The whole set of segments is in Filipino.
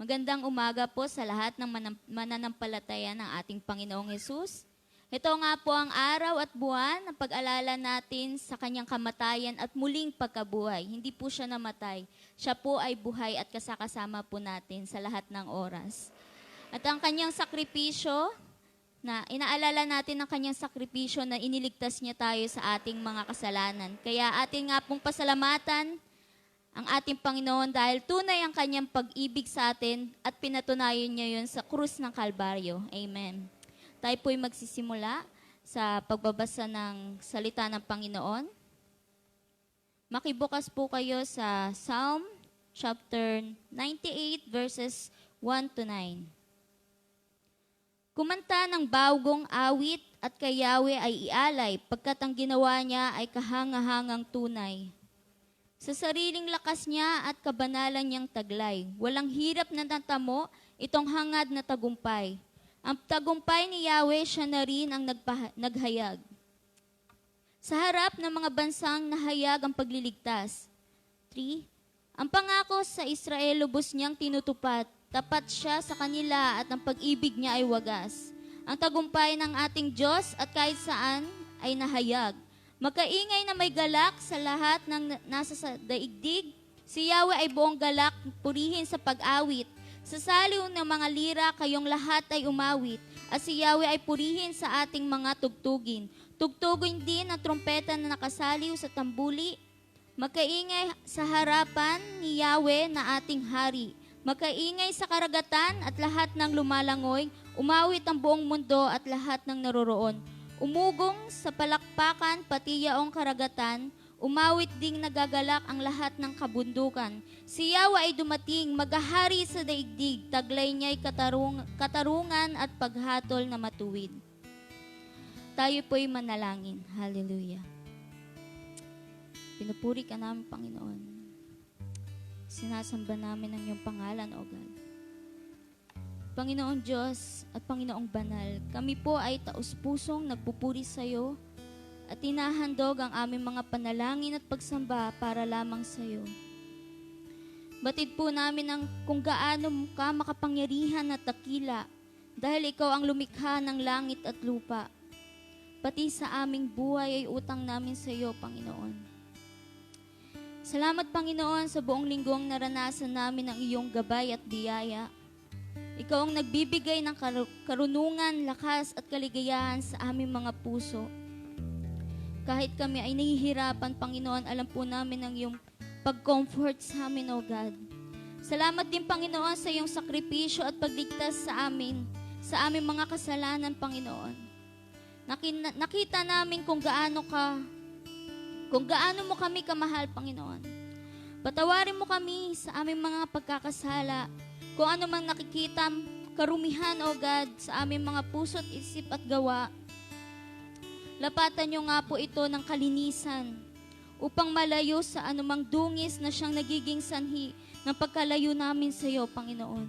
Magandang umaga po sa lahat ng mananampalataya ng ating Panginoong Hesus. Ito nga po ang araw at buwan na pag-alala natin sa kanyang kamatayan at muling pagkabuhay. Hindi po siya namatay. Siya po ay buhay at kasakasama po natin sa lahat ng oras. At ang kanyang sakripisyo, na inaalala natin ang kanyang sakripisyo na iniligtas niya tayo sa ating mga kasalanan. Kaya atin nga pong pasalamatan ang ating Panginoon dahil tunay ang kanyang pag-ibig sa atin at pinatunayan niya yun sa krus ng Kalbaryo. Amen. Tayo po'y magsisimula sa pagbabasa ng salita ng Panginoon. Makibukas po kayo sa Psalm chapter 98 verses 1 to 9. Kumanta ng bagong awit at kay Yahweh ay ialay pagkat ang ginawa niya ay kahangahangang tunay. Sa sariling lakas niya at kabanalan niyang taglay, walang hirap na natamo itong hangad na tagumpay. Ang tagumpay ni Yahweh, siya na rin ang naghayag. Sa harap ng mga bansang nahayag ang pagliligtas. 3. Ang pangako sa Israel lubos niyang tinutupad. Tapat siya sa kanila at ang pag-ibig niya ay wagas. Ang tagumpay ng ating Diyos at kahit saan ay nahayag. Magkaingay na may galak sa lahat ng nasa sa daigdig. Si Yahweh ay buong galak, purihin sa pag-awit. Sa saliw ng mga lira, kayong lahat ay umawit. At si Yahweh ay purihin sa ating mga tugtugin. Tugtugin din ang trompeta na nakasaliw sa tambuli. Magkaingay sa harapan ni Yahweh na ating hari. Magkaingay sa karagatan at lahat ng lumalangoy. Umawit ang buong mundo at lahat ng naroroon. Umugong sa palakpakan pati yaong karagatan, umawit ding nagagalak ang lahat ng kabundukan. Si Yahweh ay dumating, maghahari sa daigdig, taglay niya'y katarungan at paghatol na matuwid. Tayo po'y manalangin. Hallelujah. Pinupuri ka namin, Panginoon. Sinasamba namin ang iyong pangalan, O God. Panginoong Diyos at Panginoong Banal, kami po ay taus-pusong nagpupuri sa iyo at tinahandog ang aming mga panalangin at pagsamba para lamang sa iyo. Batid po namin ang kung gaano ka makapangyarihan at dakila dahil ikaw ang lumikha ng langit at lupa. Pati sa aming buhay ay utang namin sa iyo, Panginoon. Salamat, Panginoon, sa buong linggong naranasan namin ang iyong gabay at biyaya. Ikaw ang nagbibigay ng karunungan, lakas at kaligayahan sa aming mga puso. Kahit kami ay nahihirapan, Panginoon, alam po namin ang iyong pag-comfort sa amin, O God. Salamat din, Panginoon, sa iyong sakripisyo at pagligtas sa amin, sa aming mga kasalanan, Panginoon. Nakita namin kung gaano mo kami kamahal, Panginoon. Patawarin mo kami sa aming mga pagkakasala, kung ano mang nakikita karumihan, O God, sa aming mga puso't isip at gawa. Lapatan niyo nga po ito ng kalinisan upang malayo sa anumang dungis na siyang nagiging sanhi ng pagkalayo namin sa iyo, Panginoon.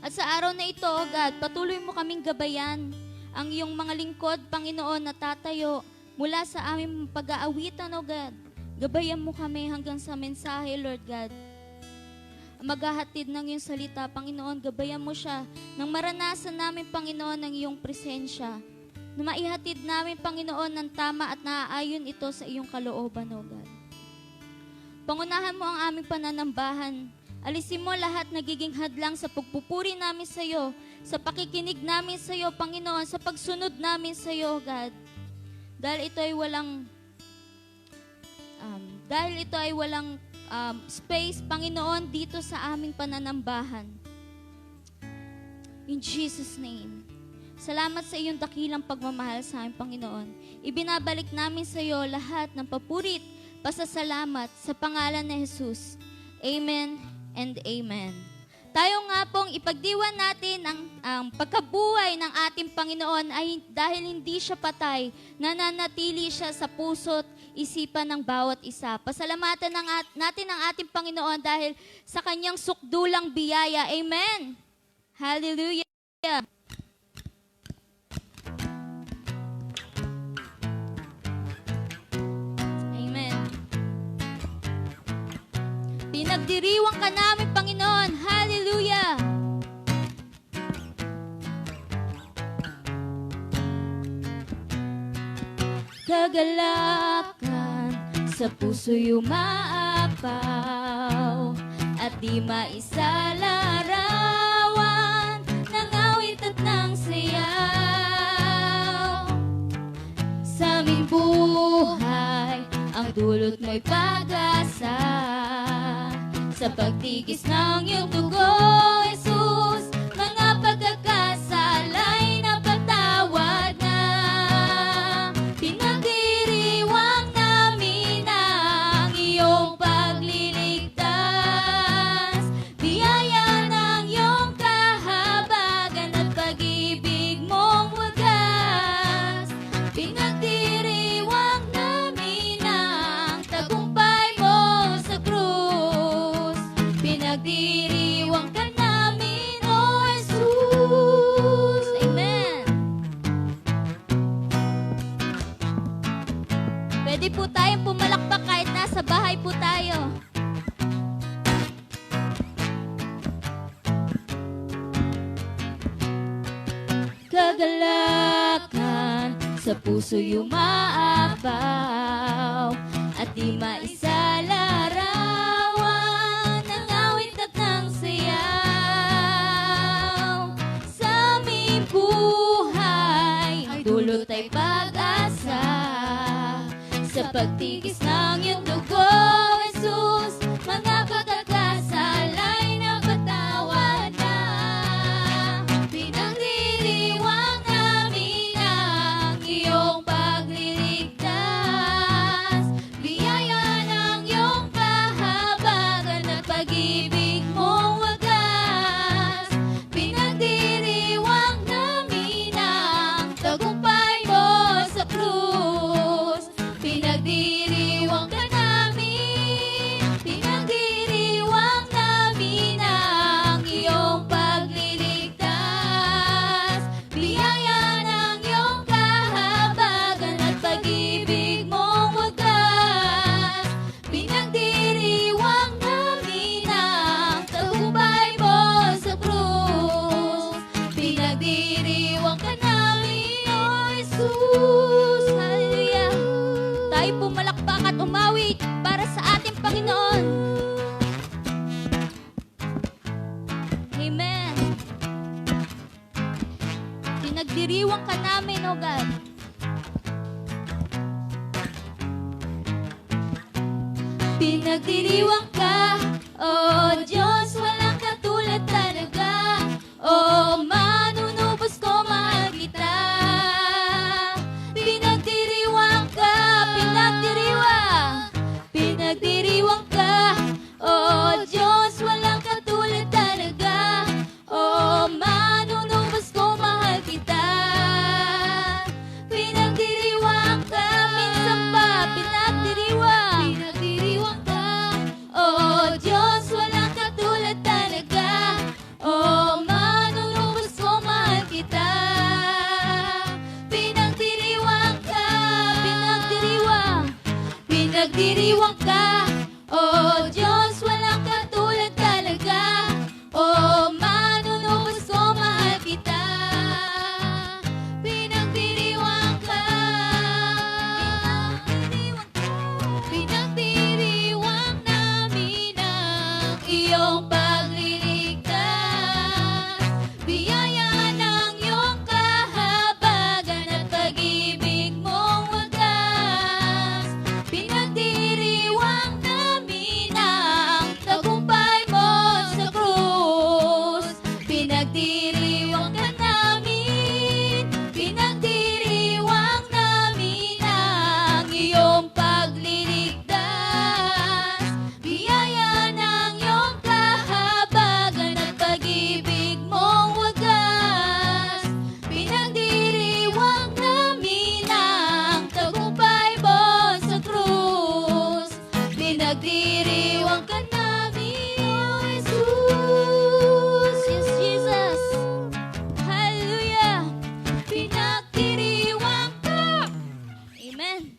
At sa araw na ito, O God, patuloy mo kaming gabayan ang iyong mga lingkod, Panginoon, na tatayo mula sa aming pag-aawitan, O God. Gabayan mo kami hanggang sa mensahe, Lord God. Maghahatid ng iyong salita, Panginoon, gabayan mo siya nang maranasan namin, Panginoon, ng iyong presensya. Na maihatid namin, Panginoon, ng tama at naaayon ito sa iyong kalooban, O God. Pangunahan mo ang aming pananambahan. Alisin mo lahat nagiging hadlang sa pagpupuri namin sa iyo, sa pakikinig namin sa iyo, Panginoon, sa pagsunod namin sa iyo, God. Dahil ito ay walang space, Panginoon, dito sa aming pananambahan. In Jesus' name. Salamat sa iyong dakilang pagmamahal sa aming Panginoon. Ibinabalik namin sa iyo lahat ng papurit, pasasalamat sa pangalan ni Jesus. Amen and amen. Tayo nga pong ipagdiwan natin ang pagkabuhay ng ating Panginoon ay dahil hindi siya patay, nananatili siya sa puso't isipan ng bawat isa. Pasalamatan natin ang ating Panginoon dahil sa kanyang sukdulang biyaya. Amen. Hallelujah. Amen. Pinagdiriwang ka namin, Panginoon. Hallelujah. Kagalakan sa puso'y umaapaw at di maisalarawan ng awit at ng sayaw. Sa aming buhay, ang dulot mo'y pag-asa. Sa pagtigis ng iyong dugo, Jesus, mga pagkakasala'y napatawad na. Pinagdiriwang namin ang iyong pagliligtas. Biyaya ng iyong kahabagan at pag-ibig mong wagas. Pinagdiriwang namin ang tagumpay mo sa krus. Pinagdiriwang ka namin, O Jesus. Amen. Pwede po tayong pumalakpak kahit nasa bahay po tayo. Kagalakan sa puso'y umaapaw at di maisalarawan ng awit at ng sayaw. Sa aming buhay, ang dulot ay pag-asa. Sa pagtigis ng iyong dugo, Jesus, mga pagkakasala'y napatawad na. Pinagdiriwang namin ang iyong pagliligtas. Biyaya ng iyong kahabagan at pag-ibig mong wagas. Pinagdiriwang namin ang tagumpay mo sa krus. Pinagdiriwang ka namin, pinagdiriwang namin ang iyong pagliligtas. Biyaya ng iyong kahabagan at pag-ibig mong wagas. Pinagdiriwang namin ang tagumpay mo sa krus. Pinagdiriwang ka namin, O Jesus. Hallelujah. Tayo pumalakpak at umawit para sa ating Panginoon. Amen. Pinagdiriwang ka namin, O God. Pinagdiriwang ka, O Diyos, walang katulad talaga. O manunubos ko, mahal kita. Pinagdiriwang ka, pinagdiriwang. Pinagdiriwang ka, O Diyos, walang katulad talaga. O manunubos ko, mahal kita. Pinagdiriwang ka, minsan pa, pinagdiriwang. Pinagdiriwang ka, O Diyos, walang katulad talaga. O manunubos ko, mahal kita. Pinagdiriwang ka, pinagdiriwang. Pinagdiriwang ka, O Diyos, walang katulad talaga. O manunubos ko, mahal kita. Pinagdiriwang ka, pinagdiriwang namin ang iyong pagliligtas. Biyaya ng iyong kahabagan at pag-ibig mong wagas. Pinagdiriwang namin ang tagumpay mo sa krus. Pinagdiriwang ka namin, pinagdiriwang namin ang iyong pagliligtas. Biyaya ng iyong kahabagan at pag-ibig mong wagas. Pinagdiriwang namin ang tagumpay mo sa krus. Pinagdiriwang ka namin, O Jesus. Yes, Jesus. Hallelujah. Pinagdiriwang ka. Amen.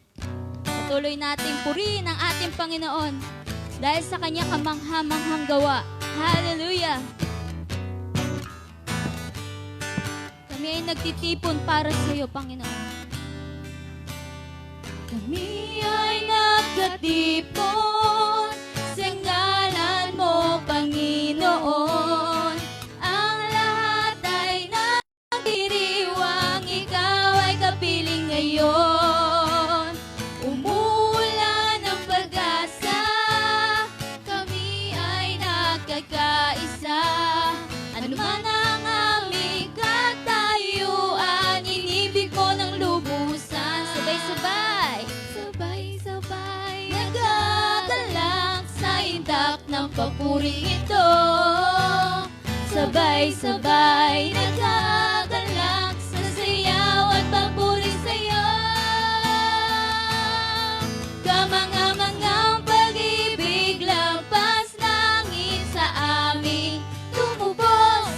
Patuloy nating purihin ang ating Panginoon dahil sa kanya kamangha-manghang gawa. Hallelujah. Kami ay nagtitipon para sa iyo, Panginoon. Kami ay nagkatipon sa ngalan mo, Panginoon. Ang lahat ay nagdiriwang, ikaw ay kapiling ngayon. Umuulan ng pag-asa, kami ay nagkakaisa. Ano man ang aming katayuan, inibig mo ng lubusan. Sabay-sabay, sabay-sabay, nagagalak sa indak ng papuring ito. Sabay-sabay, nagagalak sa sayaw at papuri sa'yo. Kamang-amangang pag-ibig, lampas langit sa amin tumubos.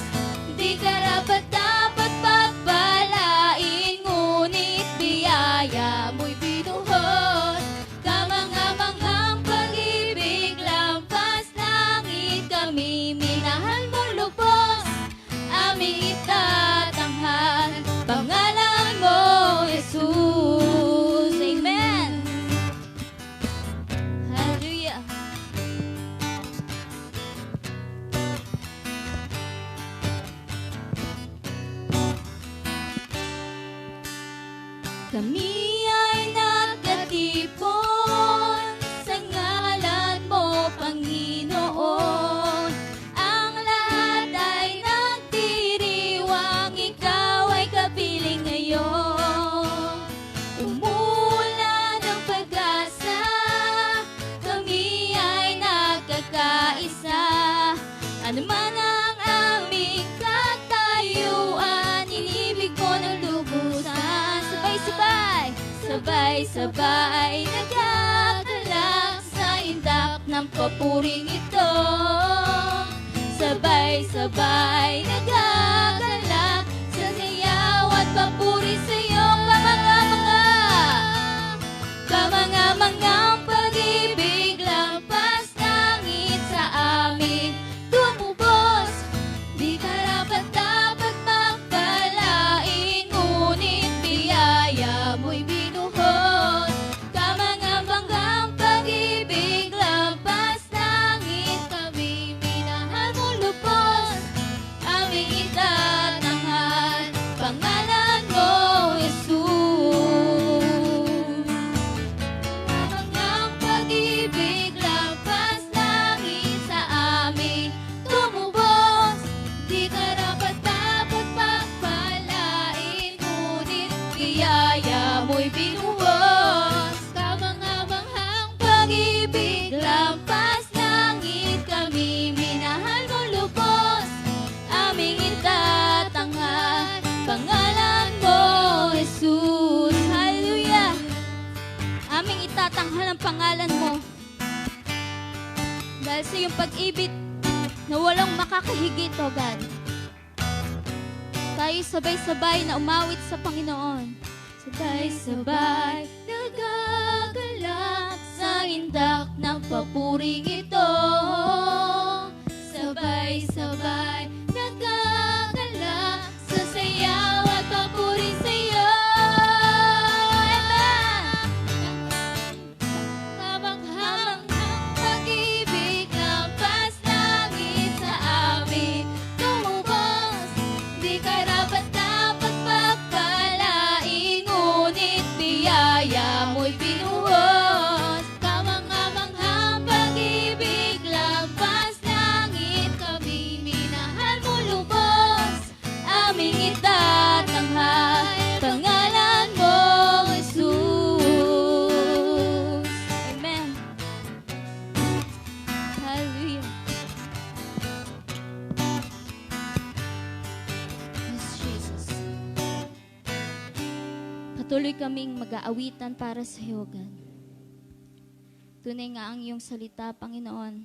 Di karapat-dapat pagpalain, ngunit biyaya mo'y binuhos. Kamang-amangang pag-ibig, lampas langit, kami minahal mo lubos. Aming itatanghal, pangalan mo, Jesus. Amen. Hallelujah. Kami ay nagkatipon sa ngalan mo, Panginoon. Ang lahat ay nagdiriwang, ikaw ay kapiling ngayon. Umuulan ng pag-asa, kami ay nagkakaisa. Ano man ang aming katayuan, inibig mo ng lubusan. Sabay-sabay, sabay-sabay, nagagalak sa indak ng papuring ito. Sabay-sabay, nagagalak sa sayaw at papuri sa'yo. Kamanga-mangang pag-ibig, lampas langit sa amin tumubos. Di karapat-dapat magpalain, ngunit biyaya mo'y binuhos. Kamang-amangang pag-ibig, lampas langit, kami minahal mo lubos. Aming itatanghal, pangalan mo, Jesus. Kamang-amangang pag-ibig, lampas langit sa amin tumubos. Di karapat-dapat pagpalain, ngunit biyaya mo'y binuhos. Kamang-amanghang pag-ibig, lampas langit, kami minahal mo lubos. Aming itatanghal, pangalan mo, Jesus. Hallelujah. Aming itatanghal ang pangalan mo. Dahil sa iyong pag-ibig na walang makakahigit, O God. Tayo sabay-sabay na umawit sa Panginoon. Sabay-sabay, nagagalak sa indak ng papuring ito. Sabay-sabay, nagagalak sa sayaw at papuri sa'yo. Kamang-hamang pag-ibig, lampas langit sa amin tumubos. Di karapat-dapat pagpalain, ngunit biyaya mo'y binuhos. Kamang-amanghang pag-ibig, lampas langit, kami minahal mo lubos. Aming itatanghal, pangalan mo, Jesus. Amen. Hallelujah. Yes, Jesus. Patuloy kaming mag-aawitan para sa iyo, God. Tunay nga ang iyong salita, Panginoon,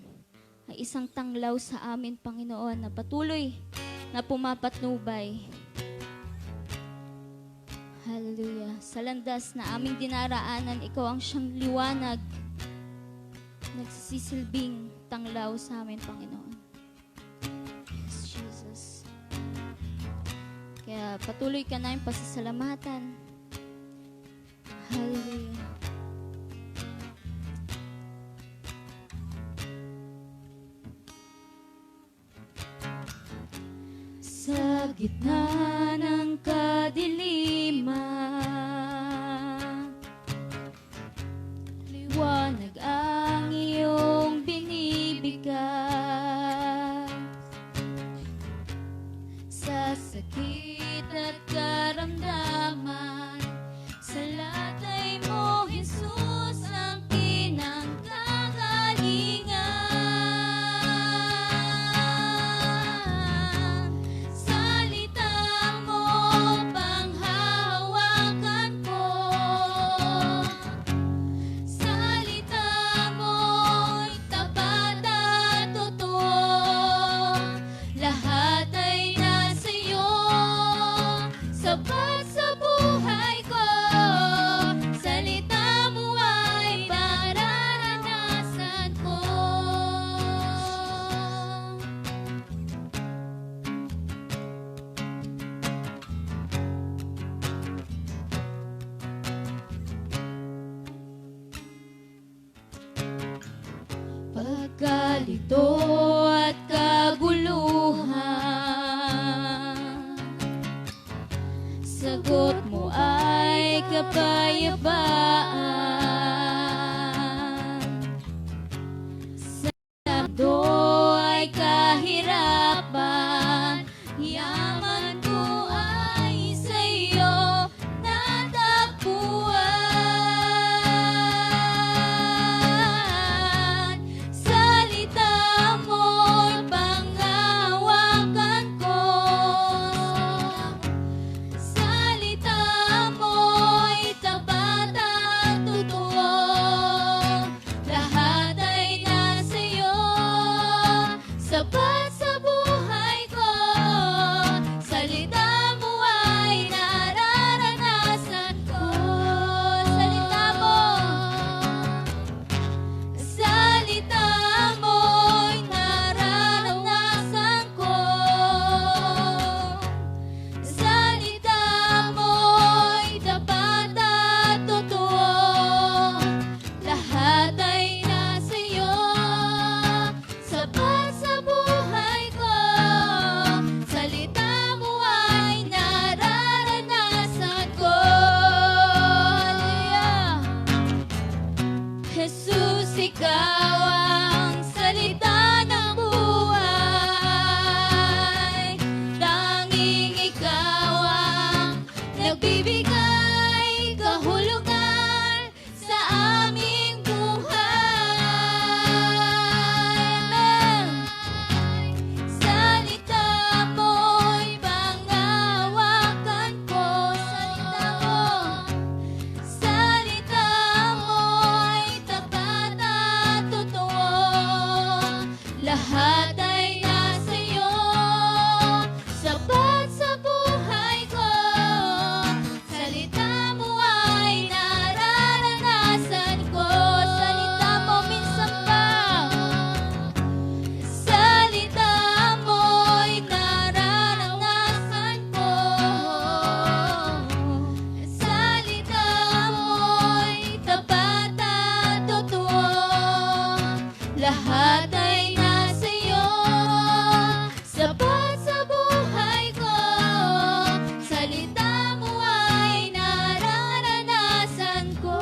ay isang tanglaw sa amin, Panginoon, na patuloy na pumapatnubay. Hallelujah. Sa landas na aming dinaraanan, ikaw ang siyang liwanag, nagsisisilbing tanglaw sa amin, Panginoon. Yes, Jesus. Kaya patuloy ka namin pasasalamatan. Hallelujah. gitna ng kadiliman, liwanag ang iyong binibigay. Sa sakit at karamdaman, sa latay mo, Jesus, ang pinanggagalingan. Salita mo, panghahawakan ko. Salita mo'y tapat at totoo. Lahat ay nasa iyo, sapat sa buhay ko. Salita mo ay mararanasan ko. Pagkalito at kaguluhan, sagot mo ay kapayapaan. Sa mundo ay kahirapan, yaman ko ay sa iyo natagpuan. Salita mo'y panghahawakan ko. Salita mo'y tapat at totoo. Lahat ay nasa iyo, sapat sa buhay ko. Salita mo ay nararanasan ko. Salita mo, salita mo'y nararanasan ko. Salita mo'y tapat at totoo. Lahat ay nasa iyo, sapat sa buhay ko. Salita mo ay nararanasan ko. Hallelujah. Jesus, ikaw ang salita ng buhay. Tanging ikaw ang nagbibigay kahulugan sa aming buhay. Amen. Salita mo'y panghahawakan ko. Salita mo'y tapat at totoo. Lahat ay nasa iyo, sapat sa buhay ko. Salita mo ay nararanasan ko. Salita mo minsan pa. Salita mo'y nararanasan ko. Salita mo'y tapat at totoo. Lahat ay nasa iyo, sapat sa buhay ko. Salita mo ay nararanasan ko.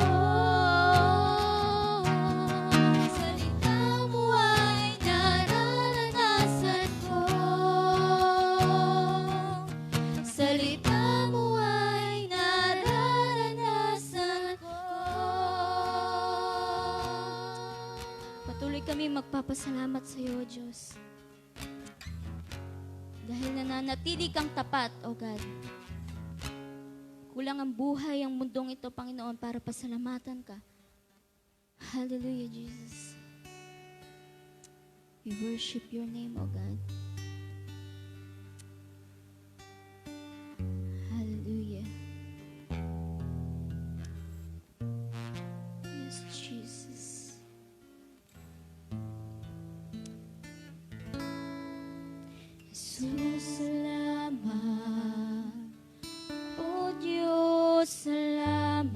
Salita mo ay nararanasan ko. Salita mo ay nararanasan ko. Patuloy kami magpapasalamat sa iyo, Diyos. Dahil nananatili kang tapat, O God. Kulang ang buhay, ang mundong ito, Panginoon, para pasalamatan ka. Hallelujah, Jesus. We worship your name, O God. Hallelujah. Yes, Jesus. Jesus, salamat. O Diyos, salamat.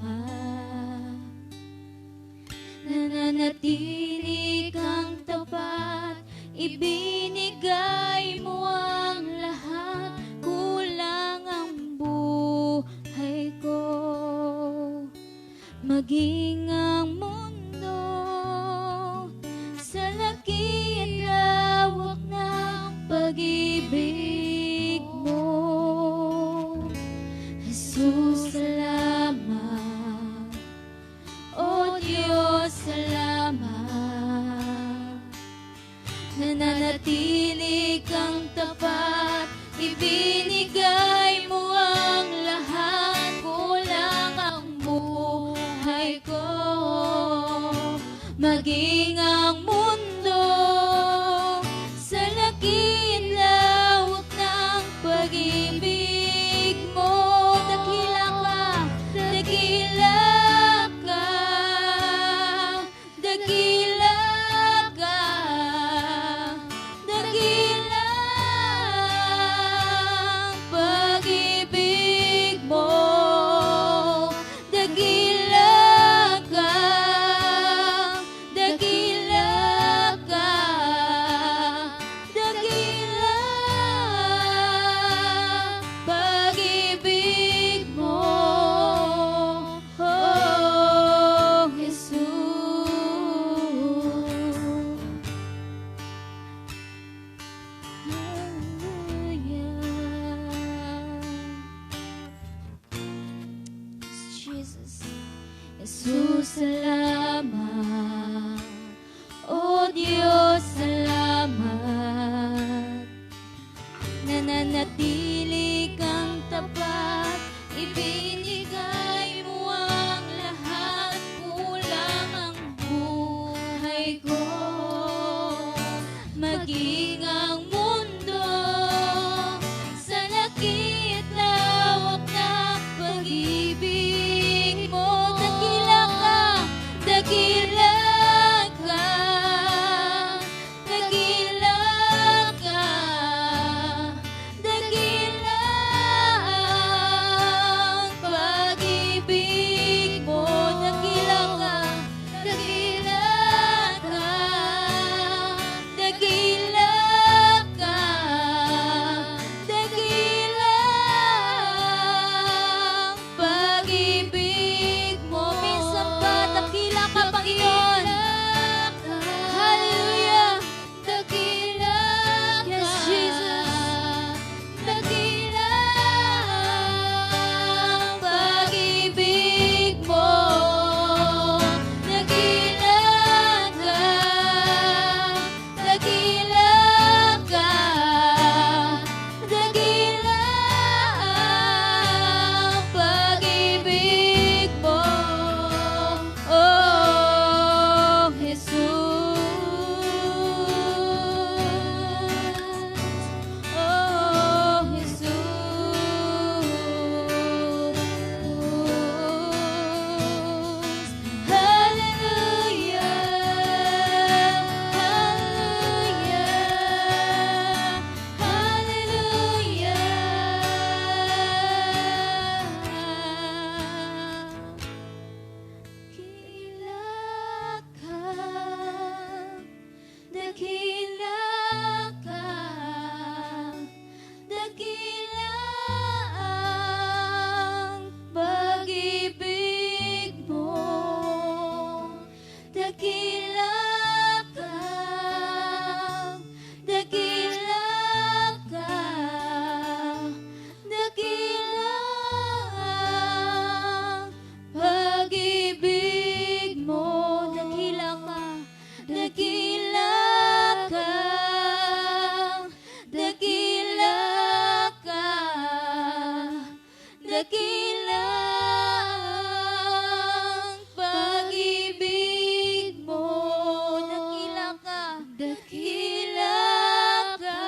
Nananatili kang tapat, ibinigay mo ang lahat. ibinigay mo ang lahat, kulang ang buhay ko, maging ang mundo sa laking lawak ng pag-ibig mo. Dakila ka, dakila ka, dakila ka, dakila ang pag-ibig mo. Dakila ka, dakila ka, dakila pag-ibig mo, oh Jesus. Jesus, Jesus, salamat. O Diyos, salamat. Nananatili kang tapat, ibinigay mo ang lahat, kulang ang buhay ko, maging ang mundo sa lakit lawak ng pag-ibig mo. Dakila ka, dakila ka, dakila ka, dakila ang pag-ibig mo. Dakila ka, dakila ka, dakila ka, dakila ang pag-ibig mo. Minsan pa, dakila ka, Panginoon. Hallelujah. Dakila ka. Yes, Jesus. Dakila ang pag-ibig mo. Dakila ka. Dakila ka. Dakila ang pag-ibig mo. Oh, Jesus. Oh, Jesus. Hallelujah. Hallelujah. Hallelujah. Dakila ka, dakila ang pag-ibig mo. Dakila ka, dakila ka, dakila ang pag-ibig mo. Dakila ka, dakila ka, dakila ka, dakila ang pag-ibig mo. Dakila ka, dakila ka,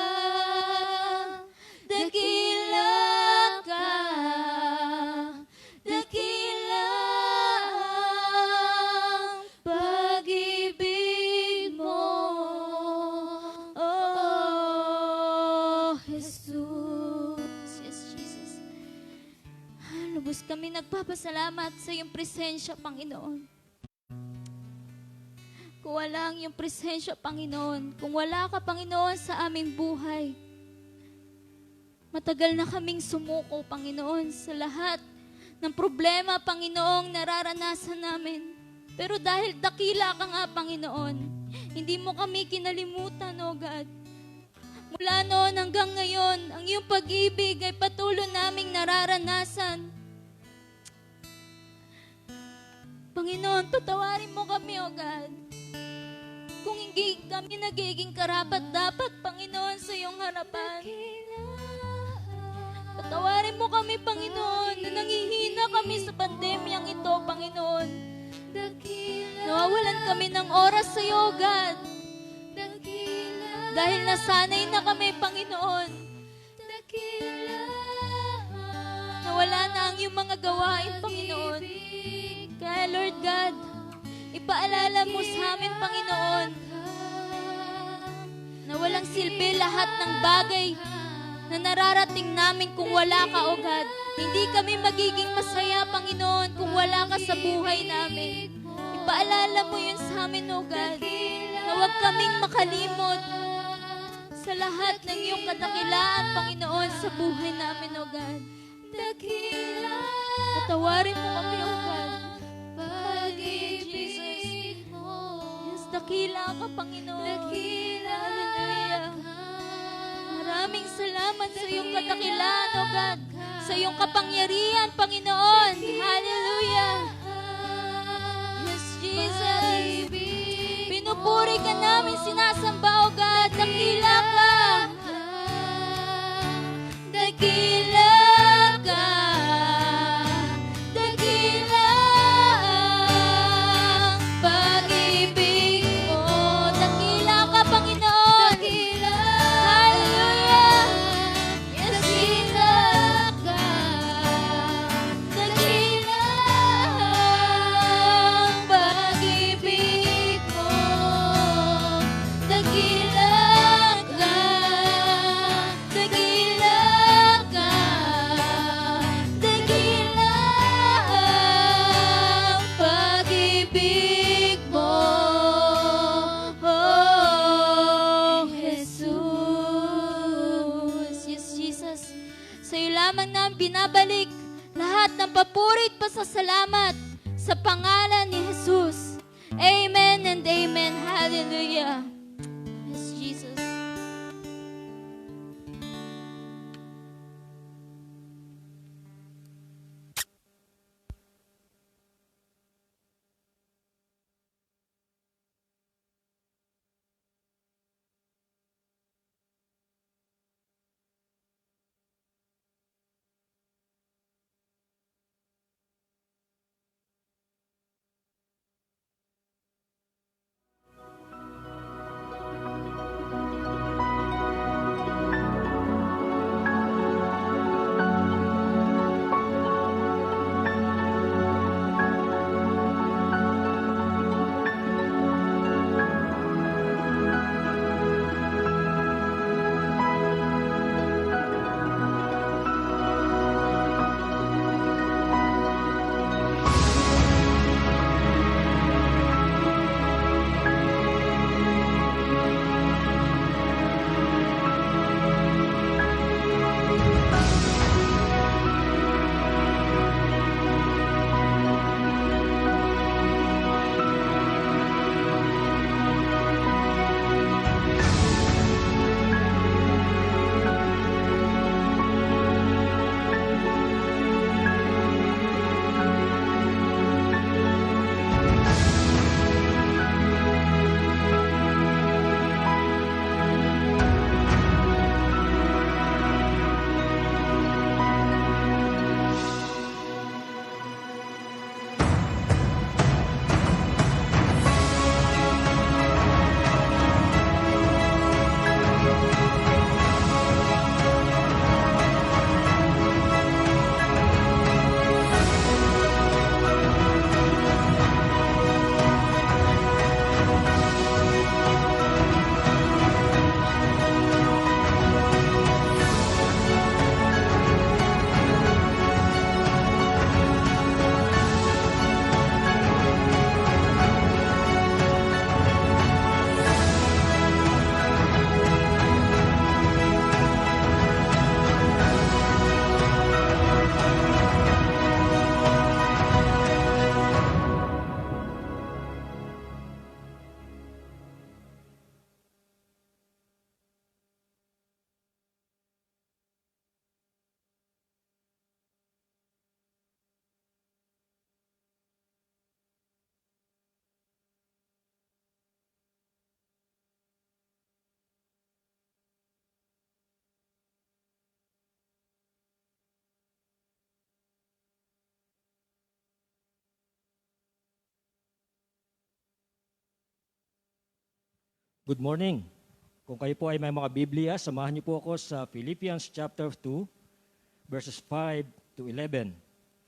dakila ka, dakila ang pag-ibig mo. Oh, Jesus. Yes, Jesus. Lubos kami nagpapasalamat sa iyong presensya, Panginoon. Kung wala ang iyong presensya, Panginoon, kung wala ka, Panginoon, sa aming buhay, matagal na kaming sumuko, Panginoon, sa lahat ng problema, Panginoong nararanasan namin. Pero dahil dakila ka nga, Panginoon, hindi mo kami kinalimutan, O God. Mula noon hanggang ngayon, ang iyong pag-ibig ay patuloy naming nararanasan. Panginoon, patawarin mo kami, O God. Kung hindi kami nagiging karapat-dapat, Panginoon, sa iyong harapan. Panginoon, na nangihina kami sa pandemyang ito, Panginoon. Nawawalan kami ng oras sa iyo, God. Dahil nasanay na kami, Panginoon. Nawala na ang iyong mga gawain, Panginoon. Kaya, Lord God, ipaalala mo sa amin, Panginoon, na walang silbi lahat ng bagay na nararating namin kung wala ka, O God. Hindi kami magiging masaya, Panginoon, kung wala ka sa buhay namin. Ipaalala mo yun sa amin, O God, na huwag kaming makalimot sa lahat ng iyong kadakilaan, Panginoon, sa buhay namin, O God. Patawarin mo kami, O God. Jesus. Yes, dakila ka, Panginoon. Hallelujah. Maraming salamat sa iyong kadakilaan, O God. Sa iyong kapangyarihan, Panginoon. Hallelujah. Yes, Jesus. Pinupuri ka namin, sinasamba, O God. Dakila ka. Dakila ka. Dakila ang pag-ibig mo. Dakila ka, Panginoon. Hallelujah. Yes, Jesus. Dakila ang pag-ibig mo. Dakila ka. Dakila ka. Dakila ang pag-ibig mo. Oh, Jesus. Yes, Jesus. Sa iyo lamang namin binabalik lahat ng papuri at pasasalamat sa pangalan ni Jesus. Amen and amen. Hallelujah. Yes, Jesus. Good morning. Kung kayo po ay may mga Biblia, samahan niyo po ako sa Philippians chapter 2, verses 5 to 11.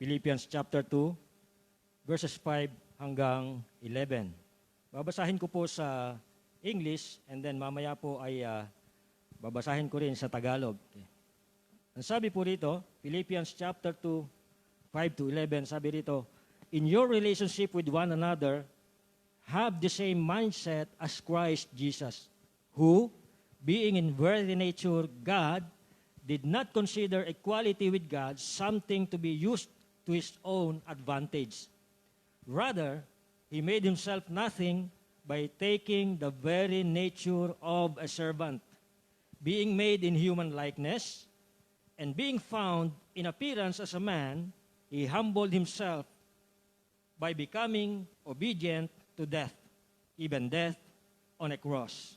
Philippians chapter 2, verses 5 hanggang 11. Babasahin ko po sa English and then mamaya po ay babasahin ko rin sa Tagalog. Okay. Ang sabi po rito, Philippians chapter 2, 5 to 11, sabi rito, in your relationship with one another, have the same mindset as Christ Jesus, who, being in very nature God, did not consider equality with God something to be used to his own advantage. Rather, he made himself nothing by taking the very nature of a servant, being made in human likeness, and being found in appearance as a man, he humbled himself by becoming obedient to death, even death on a cross.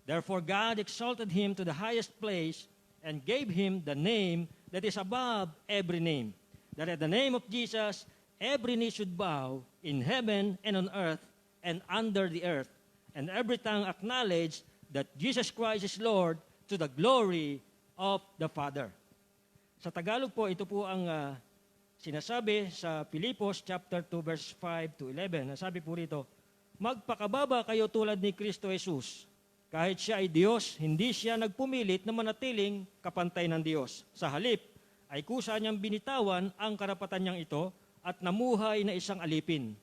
Therefore God exalted him to the highest place and gave him the name that is above every name, that at the name of Jesus every knee should bow in heaven and on earth and under the earth, and every tongue acknowledge that Jesus Christ is Lord, to the glory of the Father. Sa Tagalog po, ito po ang sinasabi sa Filipos chapter 2 verse 5 to 11. Nasabi po rito, magpakababa kayo tulad ni Kristo Jesus. Kahit siya ay Diyos, hindi siya nagpumilit na manatiling kapantay ng Diyos. Sa halip, ay kusa niyang binitawan ang karapatan niyang ito at namuhay na isang alipin.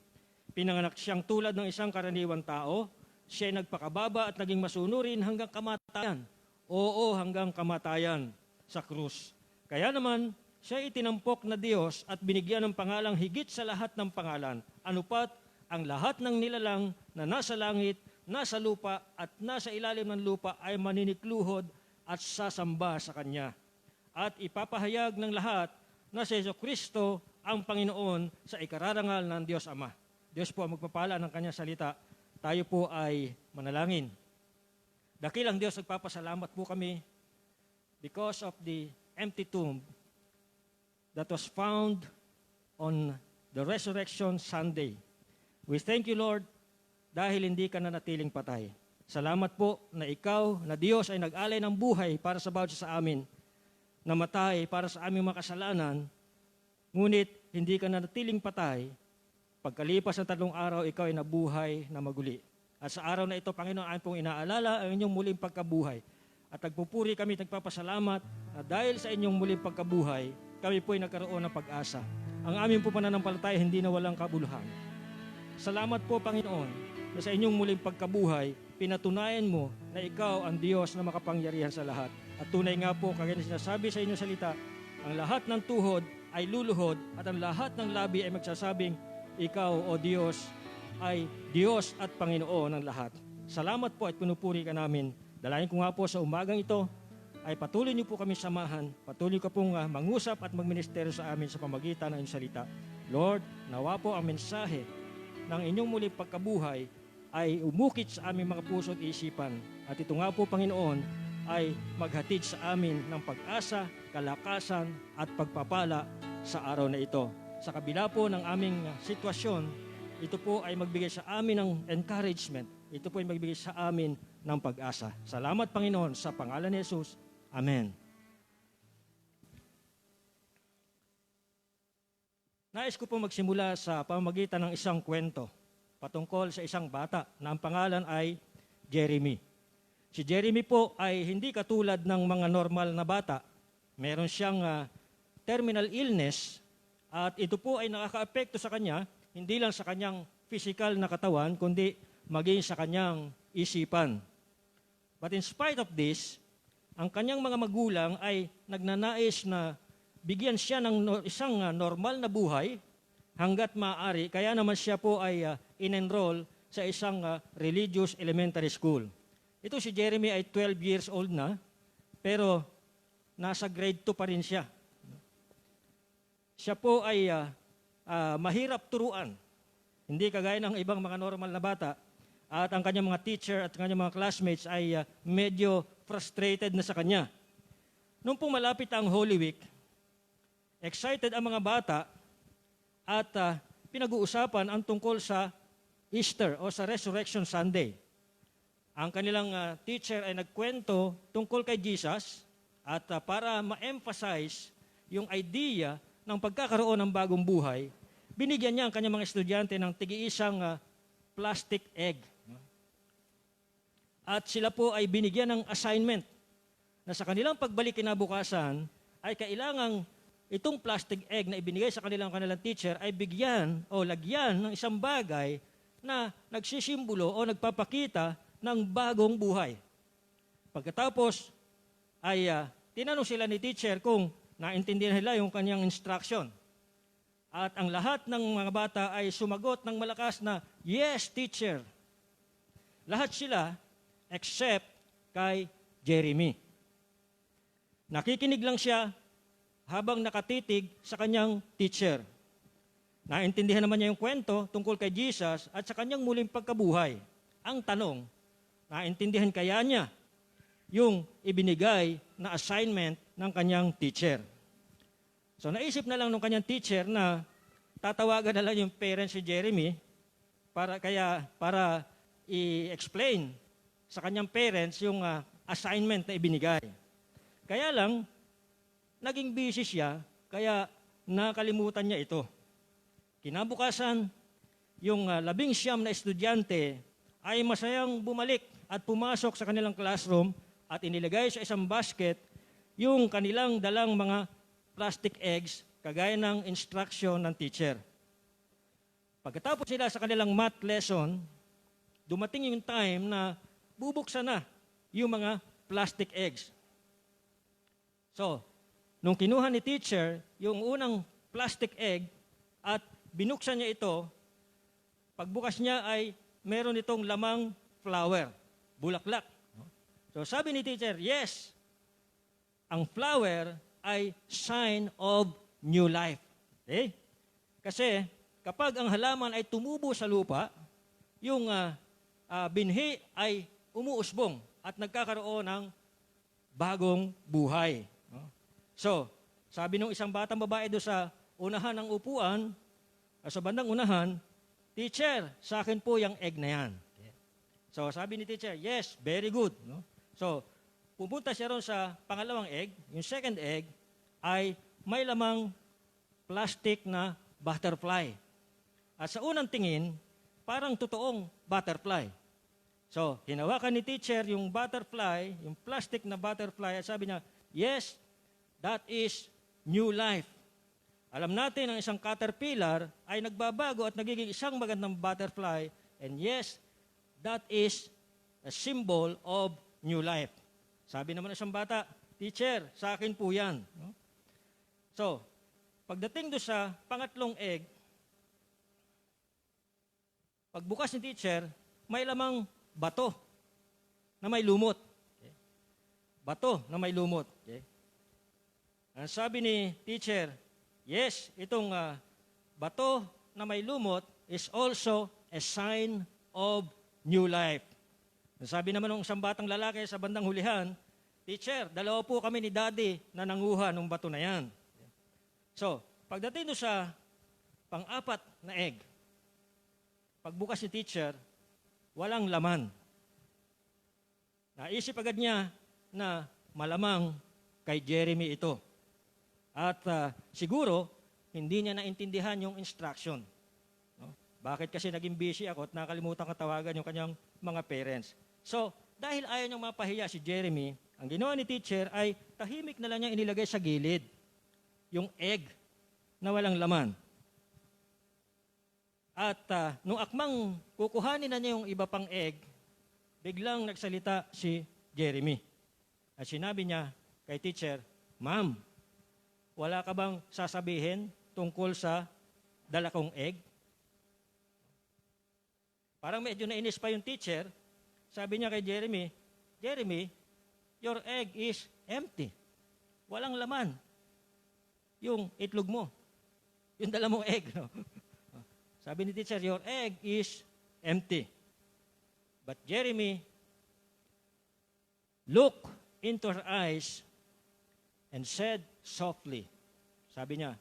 Pinanganak siyang tulad ng isang karaniwang tao, siya ay nagpakababa at naging masunurin hanggang kamatayan. Oo, hanggang kamatayan sa krus. Kaya naman, siya itinampok na Diyos at binigyan ng pangalang higit sa lahat ng pangalan. Anupat ang lahat ng nilalang na nasa langit, nasa lupa at nasa ilalim ng lupa ay maninikluhod at sasamba sa Kanya. At ipapahayag ng lahat na si Jesucristo ang Panginoon sa ikararangal ng Diyos Ama. Diyos po ang magpapala ng Kanyang salita. Tayo po ay manalangin. Dakilang Diyos, nagpapasalamat po kami because of the empty tomb that was found on the Resurrection Sunday. We thank you, Lord, dahil hindi ka nanatiling patay. Salamat po na ikaw, na Diyos ay nag-alay ng buhay para sa bawat sa amin, namatay para sa aming mga kasalanan, ngunit hindi ka nanatiling patay. Pagkalipas ng 3 araw, ikaw ay nabuhay na maguli. At sa araw na ito, Panginoon, amin pong inaalala ang inyong muling pagkabuhay. At nagpupuri kami, nagpapasalamat na dahil sa inyong muling pagkabuhay, kami po ay nagkaroon ng pag-asa. Ang aming po pananampalataya hindi na walang kabuluhan. Salamat po, Panginoon, na sa inyong muling pagkabuhay, pinatunayan mo na ikaw ang Diyos na makapangyarihan sa lahat. At tunay nga po, kagaya na sinasabi sa inyong salita, ang lahat ng tuhod ay luluhod at ang lahat ng labi ay magsasabing, ikaw, O Diyos, ay Diyos at Panginoon ng lahat. Salamat po at pinupuri ka namin. Dalayan ko nga po sa umagang ito, ay patuloy niyo po kami samahan, patuloy ka pong mangusap at magministeryo sa amin sa pamagitan ng inyong salita. Lord, nawa po ang mensahe ng inyong muling pagkabuhay ay umukit sa aming mga puso at isipan. At ito nga po, Panginoon, ay maghatid sa amin ng pag-asa, kalakasan at pagpapala sa araw na ito. Sa kabila po ng aming sitwasyon, ito po ay magbigay sa amin ng encouragement. Ito po ay magbigay sa amin ng pag-asa. Salamat, Panginoon, sa pangalan ni Jesus. Amen. Nais ko po magsimula sa pamamagitan ng isang kwento patungkol sa isang bata na ang pangalan ay Jeremy. Si Jeremy po ay hindi katulad ng mga normal na bata. Meron siyang terminal illness at ito po ay nakakaapekto sa kanya, hindi lang sa kanyang physical na katawan, kundi maging sa kanyang isipan. But in spite of this, ang kanyang mga magulang ay nagnanais na bigyan siya ng isang normal na buhay hanggat maaari. Kaya naman siya po ay in-enroll sa isang religious elementary school. Ito si Jeremy ay 12 years old na, pero nasa grade 2 pa rin siya. Siya po ay mahirap turuan. Hindi kagaya ng ibang mga normal na bata. At ang kanyang mga teacher at kanyang mga classmates ay medyo frustrated na sa kanya. Nung pong malapit ang Holy Week, excited ang mga bata at pinag-uusapan ang tungkol sa Easter o sa Resurrection Sunday. ang kanilang teacher ay nagkwento tungkol kay Jesus at para ma-emphasize yung idea ng pagkakaroon ng bagong buhay, binigyan niya ang kanyang mga estudyante ng tig-iisang plastic egg. At sila po ay binigyan ng assignment na sa kanilang pagbalik kinabukasan ay kailangang itong plastic egg na ibinigay sa kanilang teacher ay bigyan o lagyan ng isang bagay na nagsisimbolo o nagpapakita ng bagong buhay. Pagkatapos ay tinanong sila ni teacher kung naintindihan nila yung kanyang instruction. At ang lahat ng mga bata ay sumagot ng malakas na, "Yes, teacher." Lahat sila except kay Jeremy. Nakikinig lang siya habang nakatitig sa kanyang teacher. Naintindihan naman niya yung kwento tungkol kay Jesus at sa kanyang muling pagkabuhay. Ang tanong, naintindihan kaya niya yung ibinigay na assignment ng kanyang teacher? So naisip na lang ng kanyang teacher na tatawagan na lang yung parents si Jeremy para i-explain sa kanyang parents yung assignment na ibinigay. Kaya lang, naging busy siya, kaya nakalimutan niya ito. Kinabukasan, yung 19 na estudyante ay masayang bumalik at pumasok sa kanilang classroom at inilagay sa isang basket yung kanilang dalang mga plastic eggs kagaya ng instruction ng teacher. Pagkatapos sila sa kanilang math lesson, dumating yung time na bubuksan na yung mga plastic eggs. So, nung kinuha ni teacher yung unang plastic egg at binuksan niya ito, pagbukas niya ay meron itong lamang flower, bulaklak. So sabi ni teacher, yes, ang flower ay sign of new life. Okay? Kasi kapag ang halaman ay tumubo sa lupa, yung binhi ay umuusbong at nagkakaroon ng bagong buhay. So, sabi nung isang batang babae doon sa unahan ng upuan, sa bandang unahan, "Teacher, sa akin po yung egg na yan." So, sabi ni teacher, "Yes, very good." No? So, pupunta siya ron sa pangalawang egg. Yung second egg ay may lamang plastic na butterfly. At sa unang tingin, parang totoong butterfly. So, hinawakan ni teacher yung butterfly, yung plastic na butterfly, at sabi niya, "Yes, that is new life." Alam natin ang isang caterpillar ay nagbabago at nagiging isang magandang butterfly. And yes, that is a symbol of new life. Sabi naman ng isang bata, "Teacher, sa akin po yan." So, pagdating doon sa pangatlong egg, pagbukas ni teacher, may lamang bato na may lumot. Okay? Bato na may lumot. Okay? Ang sabi ni teacher, yes, itong bato na may lumot is also a sign of new life. Sabi naman ng isang batang lalaki sa bandang hulihan, "Teacher, dalawa po kami ni Daddy na nanguha ng bato na yan." So, pagdating doon sa pang-apat na egg, pagbukas ni teacher, walang laman. Naisip agad niya na malamang kay Jeremy ito. At siguro, hindi niya naintindihan yung instruction. No? Bakit kasi naging busy ako at nakalimutan katawagan yung kanyang mga parents. So, dahil ayaw niyang mapahiya si Jeremy, ang ginawa ni teacher ay tahimik na lang niya inilagay sa gilid yung egg na walang laman. At nung akmang kukuhanin na niya yung iba pang egg, biglang nagsalita si Jeremy. At sinabi niya kay teacher, "Ma'am, wala ka bang sasabihin tungkol sa dala kong egg?" Parang medyo nainis pa yung teacher. Sabi niya kay Jeremy, "Jeremy, your egg is empty. Walang laman. Yung itlog mo. Yung dala mong egg." No? Sabi ni teacher, "Your egg is empty." But Jeremy looked into her eyes and said softly, sabi niya,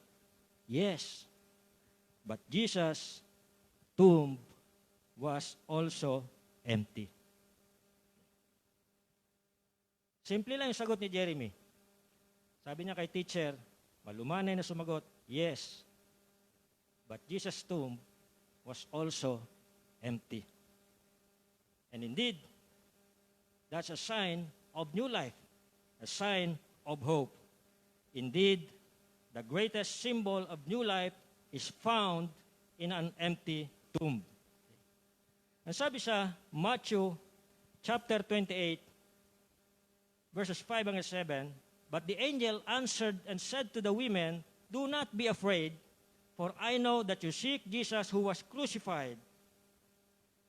"Yes, but Jesus' tomb was also empty." Simple lang yung sagot ni Jeremy. Sabi niya kay teacher, malumanay na sumagot, yes. But Jesus' tomb was also empty. And indeed, that's a sign of new life, a sign of hope. Indeed, the greatest symbol of new life is found in an empty tomb. Ang sabi sa Matthew chapter 28, verses 5 and 7, but the angel answered and said to the women, do not be afraid, for I know that you seek Jesus who was crucified.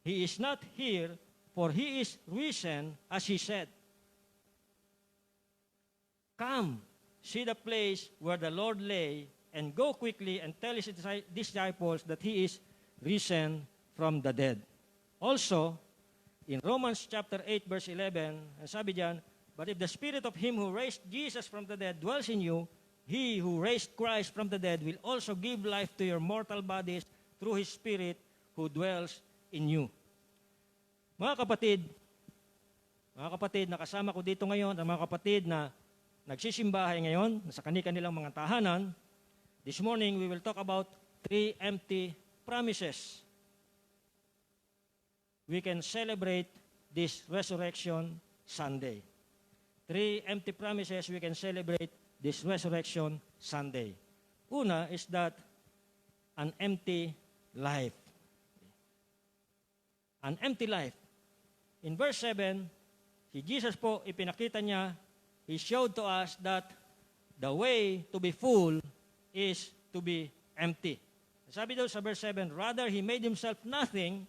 He is not here, for he is risen, as he said. Come, see the place where the Lord lay, and go quickly and tell his disciples that he is risen from the dead. Also, in Romans chapter 8, verse 11, ang sabi diyan, but if the spirit of him who raised Jesus from the dead dwells in you, he who raised Christ from the dead will also give life to your mortal bodies through his spirit who dwells in you. Mga kapatid, nakasama ko dito ngayon, ang mga kapatid na nagsisimbahay ngayon, sa kanilang mga tahanan, this morning we will talk about 3 empty promises. We can celebrate this Resurrection Sunday. 3 empty promises we can celebrate this Resurrection Sunday. Una is that an empty life. An empty life. In verse 7, si Jesus po, ipinakita niya, he showed to us that the way to be full is to be empty. Sabi daw sa verse 7, rather he made himself nothing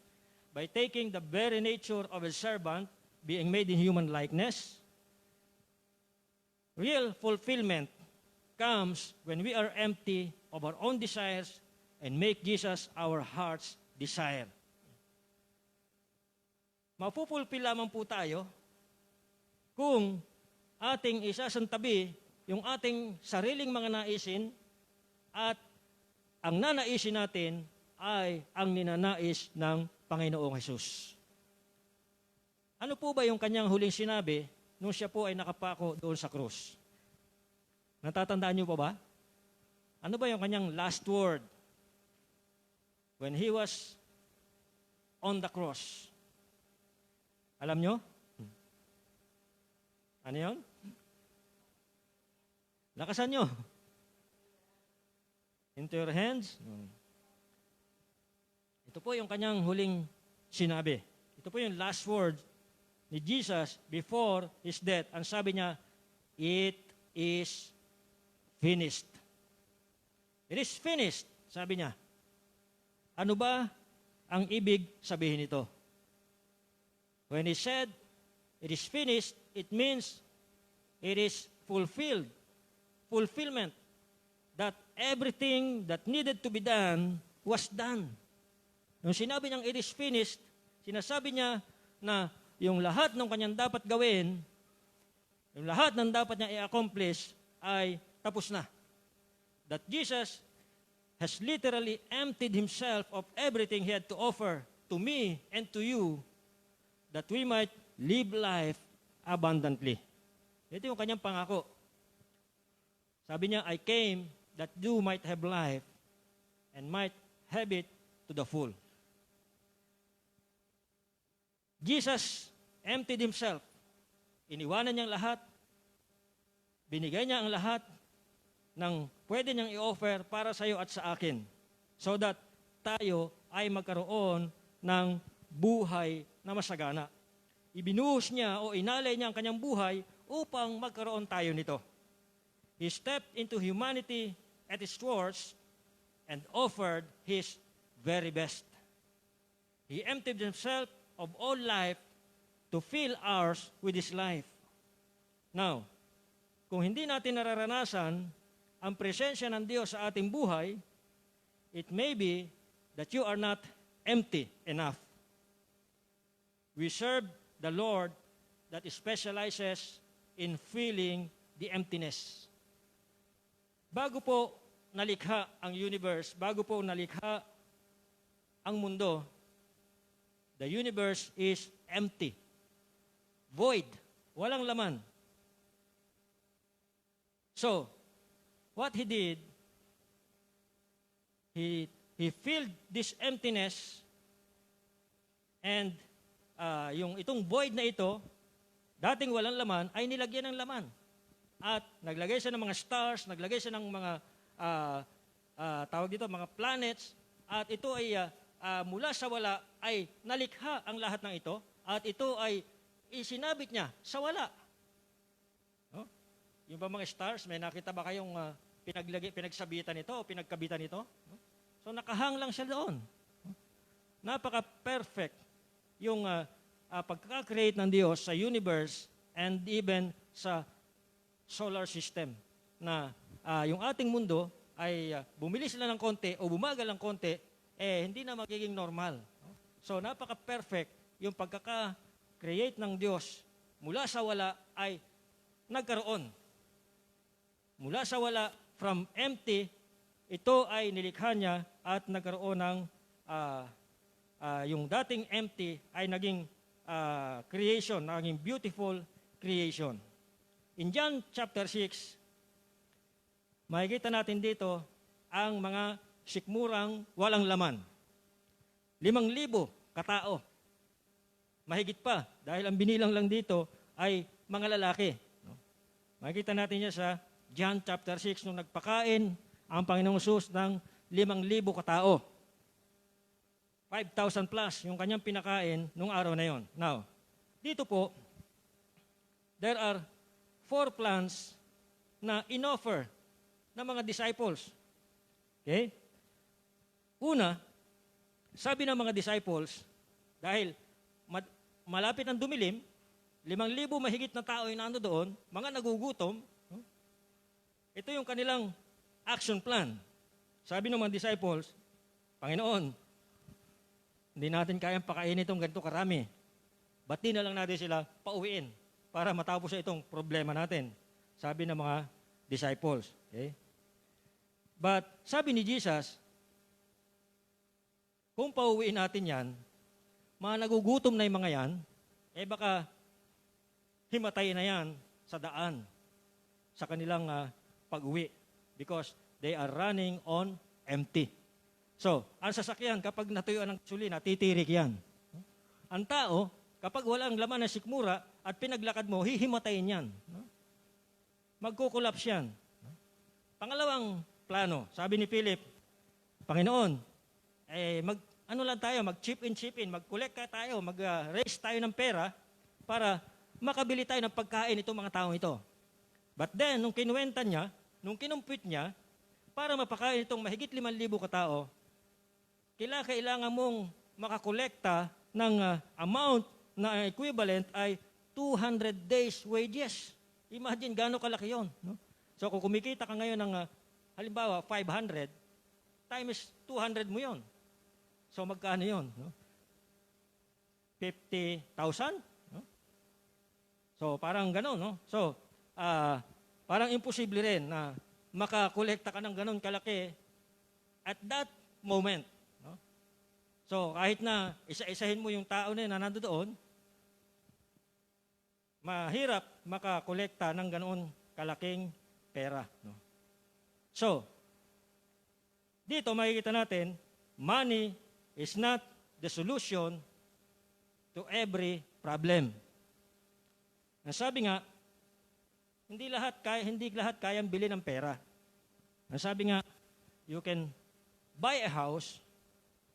by taking the very nature of a servant, being made in human likeness. Real fulfillment comes when we are empty of our own desires and make Jesus our heart's desire. Mapupulpil lamang po tayo kung ating isasantabi yung ating sariling mga naisin at ang nanaisin natin ay ang ninanais ng Panginoong Hesus. Ano po ba yung kanyang huling sinabi nung siya po ay nakapako doon sa krus? Natatandaan niyo pa ba? Ano ba yung kanyang last word when he was on the cross? Alam nyo? Ano yun? Lakasan nyo. Into your hands. Ito po yung kanyang huling sinabi. Ito po yung last word ni Jesus before his death. Ang sabi niya, it is finished. It is finished, sabi niya. Ano ba ang ibig sabihin nito? When he said, it is finished, it means it is fulfilled. Fulfillment. That everything that needed to be done was done. Nung sinabi niyang it is finished, sinasabi niya na yung lahat ng kanyang dapat gawin, yung lahat ng dapat niya i-accomplish ay tapos na. That Jesus has literally emptied himself of everything he had to offer to me and to you that we might live life abundantly. Ito yung kanyang pangako. Sabi niya, I came that you might have life and might have it to the full. Jesus emptied himself. Iniwanan niya ang lahat. Binigay niya ang lahat ng pwede niyang i-offer para sa iyo at sa akin so that tayo ay magkaroon ng buhay na masagana. Ibinuhos niya o inalay niya ang kanyang buhay upang magkaroon tayo nito. He stepped into humanity at its worst and offered his very best. He emptied himself of all life to fill ours with his life. Now, kung hindi natin nararanasan ang presensya ng Diyos sa ating buhay, it may be that you are not empty enough. We serve the Lord that specializes in filling the emptiness. Bago po nalikha ang universe, bago po nalikha ang mundo, the universe is empty. Void. Walang laman. So, what he did, he filled this emptiness, and yung itong void na ito, dating walang laman, ay nilagyan ng laman. At naglagay siya ng mga stars, naglagay siya ng mga tawag dito, mga planets, at ito ay mula sa wala ay nalikha ang lahat ng ito, at ito ay isinabit niya sa wala. No? Yung ba mga stars, may nakita ba kayong pinagsabitan nito o pinagkabitan nito? No? So nakahang lang siya doon. No? Napaka-perfect yung pagkaka-create ng Diyos sa universe and even sa solar system na yung ating mundo ay bumilis sila ng konti o bumagal ng konti, hindi na magiging normal. So, napaka-perfect yung pagkaka-create ng Diyos mula sa wala ay nagkaroon. Mula sa wala, from empty, ito ay nilikha niya at nagkaroon ng yung dating empty ay naging creation, naging beautiful creation. In John chapter 6, makikita natin dito ang mga sikmurang walang laman. 5,000 katao. Mahigit pa, dahil ang binilang lang dito ay mga lalaki. No? Makikita natin niya sa John chapter 6, nung nagpakain ang Panginoong Hesus ng 5,000 katao. 5,000 plus yung kanyang pinakain nung araw na yon. Now, dito po, there are 4 plans na inoffer ng mga disciples. Okay? Una, sabi ng mga disciples, dahil malapit ang dumilim, 5,000 mahigit na tao yung nando doon, mga nagugutom, no? Ito yung kanilang action plan. Sabi ng mga disciples, Panginoon, hindi natin kayang pakainin itong ganito karami. Ba't di na lang natin sila pauwiin para matapos sa itong problema natin? Sabi ng mga disciples. Okay? But sabi ni Jesus, kung pauwiin natin yan, mga nagugutom na yung mga yan, baka himatayin na yan sa daan, sa kanilang pag-uwi. Because they are running on empty. So, ang sasakyan, kapag natuyuan ng gasolina, titirik yan. Ang tao, kapag walang laman ng sikmura at pinaglakad mo, hihimatayin yan. Magkukulaps yan. Pangalawang plano, sabi ni Philip, Panginoon, mag-chip in, mag-collect tayo, mag-raise tayo ng pera para makabili tayo ng pagkain itong mga taong ito. But then, nung kinuwenta niya, nung kinumpit niya, para mapakain itong mahigit 5,000 katao, kailangan mong makakolekta ng amount na equivalent ay 200 days wages. Imagine gaano kalaki yun. No? So kung kumikita ka ngayon ng halimbawa 500, times 200 mo yun. So magkano yun? No? 50,000? No? So parang gano'n. No? So parang imposible rin na makakolekta ka ng gano'n kalaki at that moment. No? So kahit na isa-isahin mo yung tao na nando doon, mahirap makakolekta ng ganoon kalaking pera. No? So, dito makikita natin, money is not the solution to every problem. Ang sabi nga, hindi lahat kayang bili ng pera. Ang sabi nga, you can buy a house,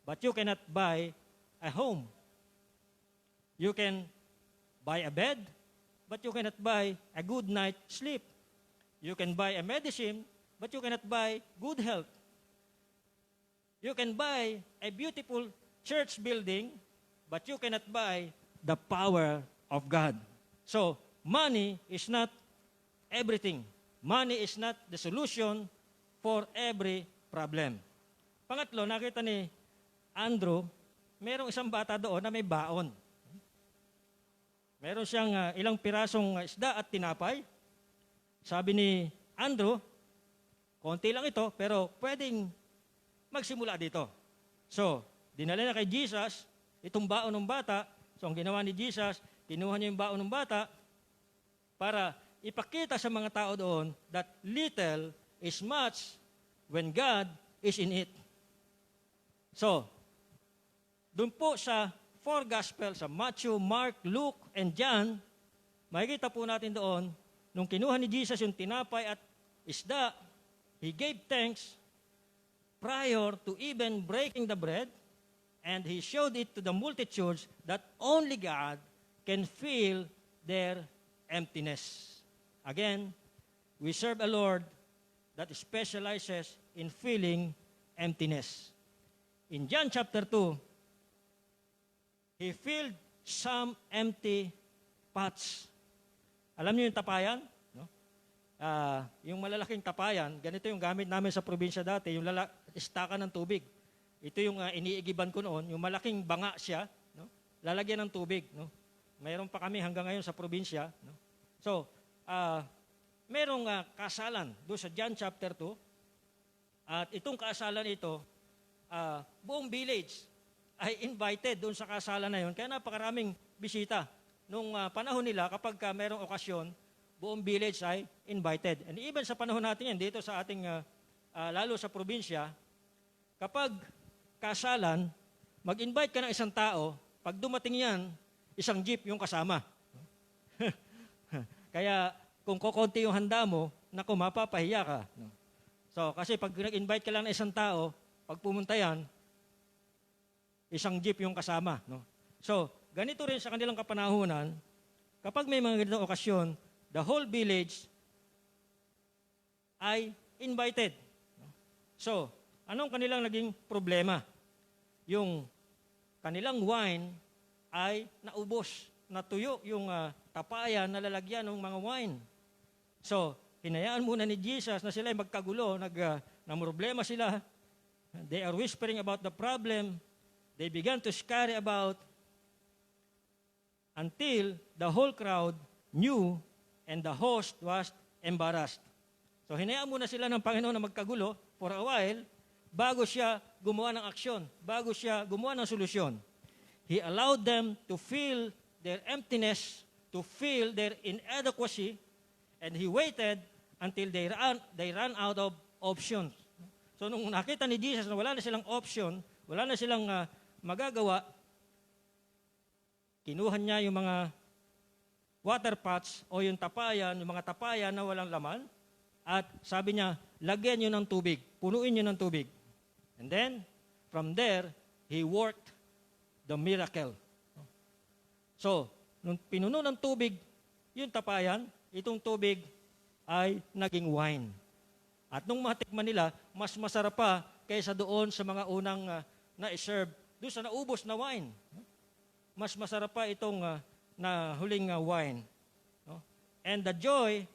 but you cannot buy a home. You can buy a bed, but you cannot buy a good night's sleep. You can buy a medicine, but you cannot buy good health. You can buy a beautiful church building, but you cannot buy the power of God. So, money is not everything. Money is not the solution for every problem. Pangatlo, nakita ni Andrew, merong isang bata doon na may baon. Meron siyang ilang pirasong isda at tinapay. Sabi ni Andrew, konti lang ito, pero pwedeng magsimula dito. So, dinala na kay Jesus, itong baon ng bata. So, ang ginawa ni Jesus, kinuha niya yung baon ng bata para ipakita sa mga tao doon that little is much when God is in it. So, doon po sa four Gospels, sa Matthew, Mark, Luke, and John, makikita po natin doon, nung kinuha ni Jesus yung tinapay at isda, He gave thanks prior to even breaking the bread, and He showed it to the multitudes that only God can fill their emptiness. Again, we serve a Lord that specializes in filling emptiness. In John chapter 2, He filled some empty pots. Alam niyo yung tapayan? No? Yung malalaking tapayan, ganito yung gamit namin sa probinsya dati, yung istakan ng tubig. Ito yung iniigiban ko noon, yung malaking banga siya, no? Lalagyan ng tubig. No? Mayroon pa kami hanggang ngayon sa probinsya. No? So, merong kasalan doon sa John chapter 2. At itong kasalan ito, buong village ay invited doon sa kasalan na yun. Kaya napakaraming bisita. Nung panahon nila, kapag merong okasyon, buong village ay invited. And even sa panahon natin yan, dito sa ating, lalo sa probinsya, kapag kasalan, mag-invite ka ng isang tao, pag dumating yan, isang jeep yung kasama. Kaya kung kokonti yung handa mo, naku, mapapahiya ka. So, kasi pag nag-invite ka lang ng isang tao, pag pumunta yan, isang jeep yung kasama. No? So, ganito rin sa kanilang kapanahunan, kapag may mga ganitong okasyon, the whole village ay invited. So, anong kanilang naging problema? Yung kanilang wine ay naubos, natuyo yung tapayan na lalagyan ng mga wine. So, hinayaan muna ni Jesus na sila ay magkagulo, namroblema sila. They are whispering about the problem. They began to scurry about until the whole crowd knew and the host was embarrassed. So, hinayaan muna sila ng Panginoon na magkagulo for a while bago siya gumawa ng aksyon, bago siya gumawa ng solusyon. He allowed them to feel their emptiness, to feel their inadequacy, and He waited until they ran out of options. So nung nakita ni Jesus na wala na silang option, wala na silang magagawa, kinuha niya yung mga water pots o yung tapayan, yung mga tapayan na walang laman, at sabi niya, lagyan niyo ng tubig, punuin niyo ng tubig. And then, from there, He worked the miracle. So, nung pinuno ng tubig, yung tapayan, itong tubig ay naging wine. At nung matikman nila, mas masarap pa kaysa doon sa mga unang na-serve, doon sa naubos na wine. Mas masarap pa itong na huling wine. And the joy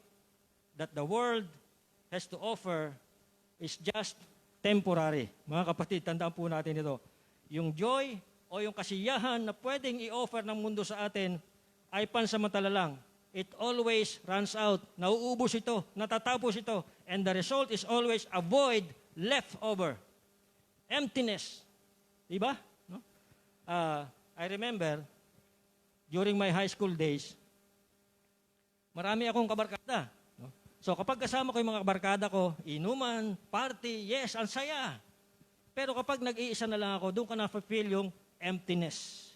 that the world has to offer is just temporary. Mga kapatid, tandaan po natin ito. Yung joy o yung kasiyahan na pwedeng i-offer ng mundo sa atin ay pansamantala lang. It always runs out. Nauubos ito, natatapos ito. And the result is always a void left over. Emptiness. Diba? No? I remember, during my high school days, marami akong kabarkada. No? So kapag kasama ko yung mga kabarkada ko, inuman, party, yes, ang saya. Pero kapag nag-iisa na lang ako, doon ko na-feel yung emptiness.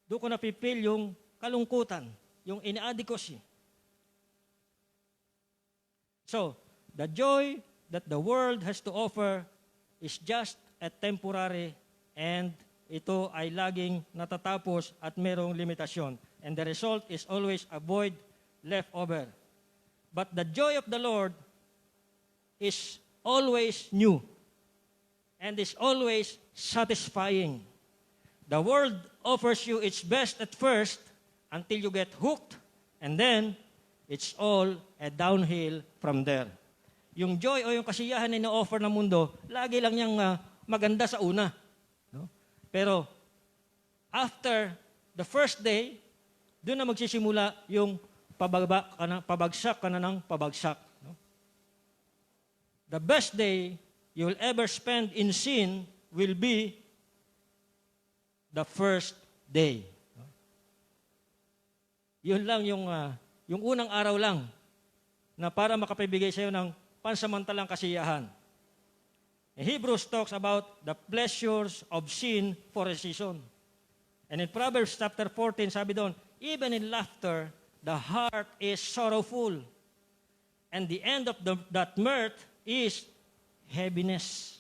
Doon ko na-feel yung kalungkutan, yung inadequacy. So, the joy that the world has to offer is just a temporary, and ito ay laging natatapos at merong limitasyon. And the result is always a void left over. But the joy of the Lord is always new and is always satisfying. The world offers you its best at first until you get hooked, and then it's all a downhill from there. Yung joy o yung kasiyahan na ino-offer ng mundo, lagi lang niyang maganda sa una. No? Pero after the first day, doon na magsisimula yung pabagsak ka na ng pabagsak. No? The best day you will ever spend in sin will be the first day. No? Yun lang yung yung unang araw lang na para makapibigay sa iyo ng pansamantalang kasiyahan. Hebrews talks about the pleasures of sin for a season. And in Proverbs chapter 14, sabi doon, even in laughter, the heart is sorrowful. And the end of that mirth is heaviness.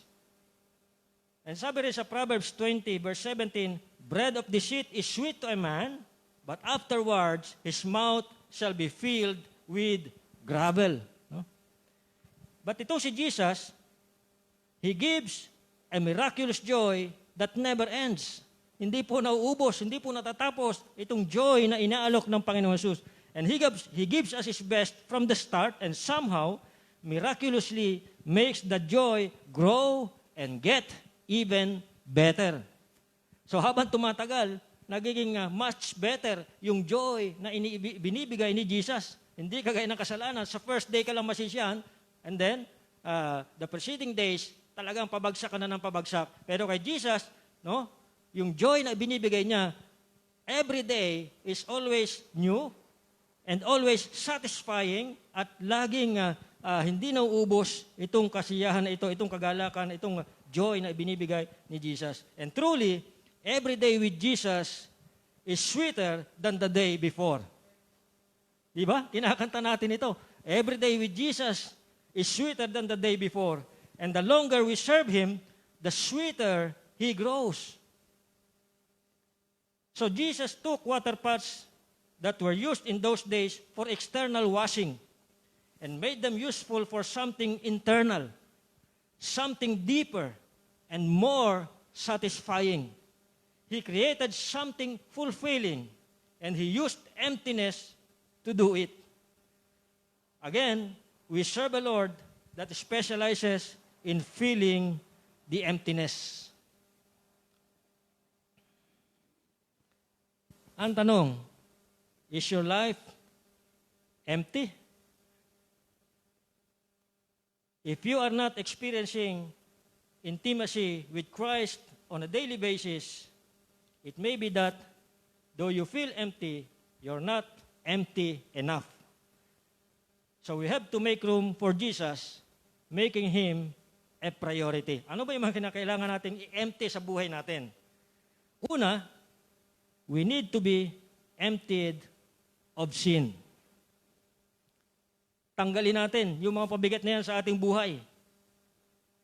And sabi rin sa Proverbs 20, verse 17, bread of deceit is sweet to a man, but afterwards his mouth shall be filled with gravel. No? But itong si Jesus, He gives a miraculous joy that never ends. Hindi po nauubos, hindi po natatapos itong joy na inaalok ng Panginoon Jesus. And He gives us His best from the start and somehow, miraculously makes the joy grow and get even better. So habang tumatagal, nagiging much better yung joy na binibigay ni Jesus. Hindi kagaya ng kasalanan. Sa first day ka lang masisiyahan, and then, the preceding days, talagang pabagsak ka na ng pabagsak. Pero kay Jesus, no, yung joy na binibigay niya, every day is always new and always satisfying at laging hindi nauubos itong kasiyahan na ito, itong kagalakan, itong joy na binibigay ni Jesus. And truly, every day with Jesus is sweeter than the day before. Di ba? Kinakanta natin ito. Every day with Jesus is sweeter than the day before. And the longer we serve Him, the sweeter He grows. So Jesus took water pots that were used in those days for external washing and made them useful for something internal, something deeper and more satisfying. He created something fulfilling and He used emptiness to do it. Again, we serve a Lord that specializes in filling the emptiness. Ang tanong, is your life empty? If you are not experiencing intimacy with Christ on a daily basis, it may be that though you feel empty, you're not empty enough. So we have to make room for Jesus, making Him a priority. Ano ba yung mga kinakailangan natin i-empty sa buhay natin? Una, we need to be emptied of sin. Tanggalin natin yung mga pabigat na yan sa ating buhay.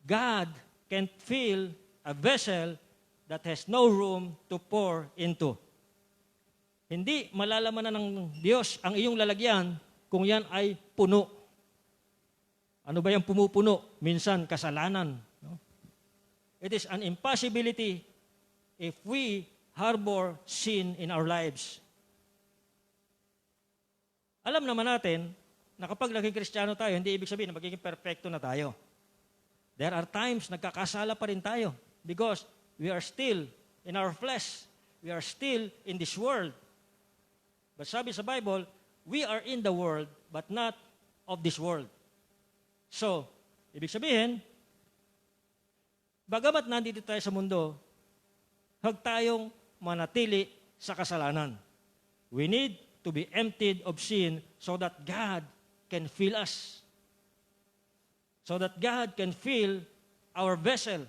God can fill a vessel that has no room to pour into. Hindi malalaman na ng Diyos ang iyong lalagyan kung yan ay puno. Ano ba yung pumupuno? Minsan, kasalanan. No? It is an impossibility if we harbor sin in our lives. Alam naman natin na kapag naging Kristiyano tayo, hindi ibig sabihin na magiging perfecto na tayo. There are times nagkakasala pa rin tayo because we are still in our flesh. We are still in this world. But sabi sa Bible, we are in the world but not of this world. So, ibig sabihin, bagamat nandito tayo sa mundo, huwag tayong manatili sa kasalanan. We need to be emptied of sin so that God can fill us. So that God can fill our vessel.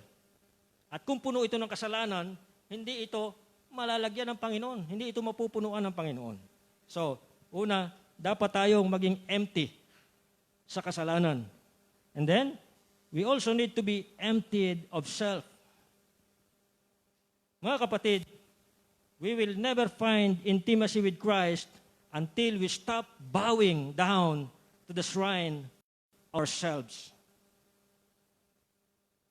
At kung puno ito ng kasalanan, hindi ito malalagyan ng Panginoon. Hindi ito mapupunuan ng Panginoon. So, una, dapat tayong maging empty sa kasalanan. And then, we also need to be emptied of self. Mga kapatid, we will never find intimacy with Christ until we stop bowing down to the shrine ourselves.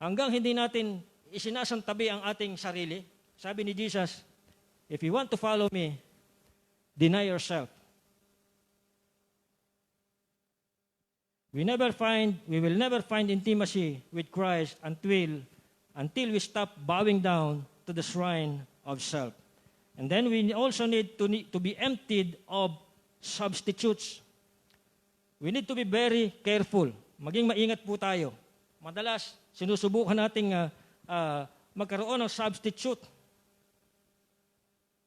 Hanggang hindi natin isinasantabi ang ating sarili, sabi ni Jesus, if you want to follow me, deny yourself. We will never find intimacy with Christ until we stop bowing down to the shrine of self. And then we also need to be emptied of substitutes. We need to be very careful. Maging maingat po tayo. Madalas, sinusubukan nating magkaroon ng substitute.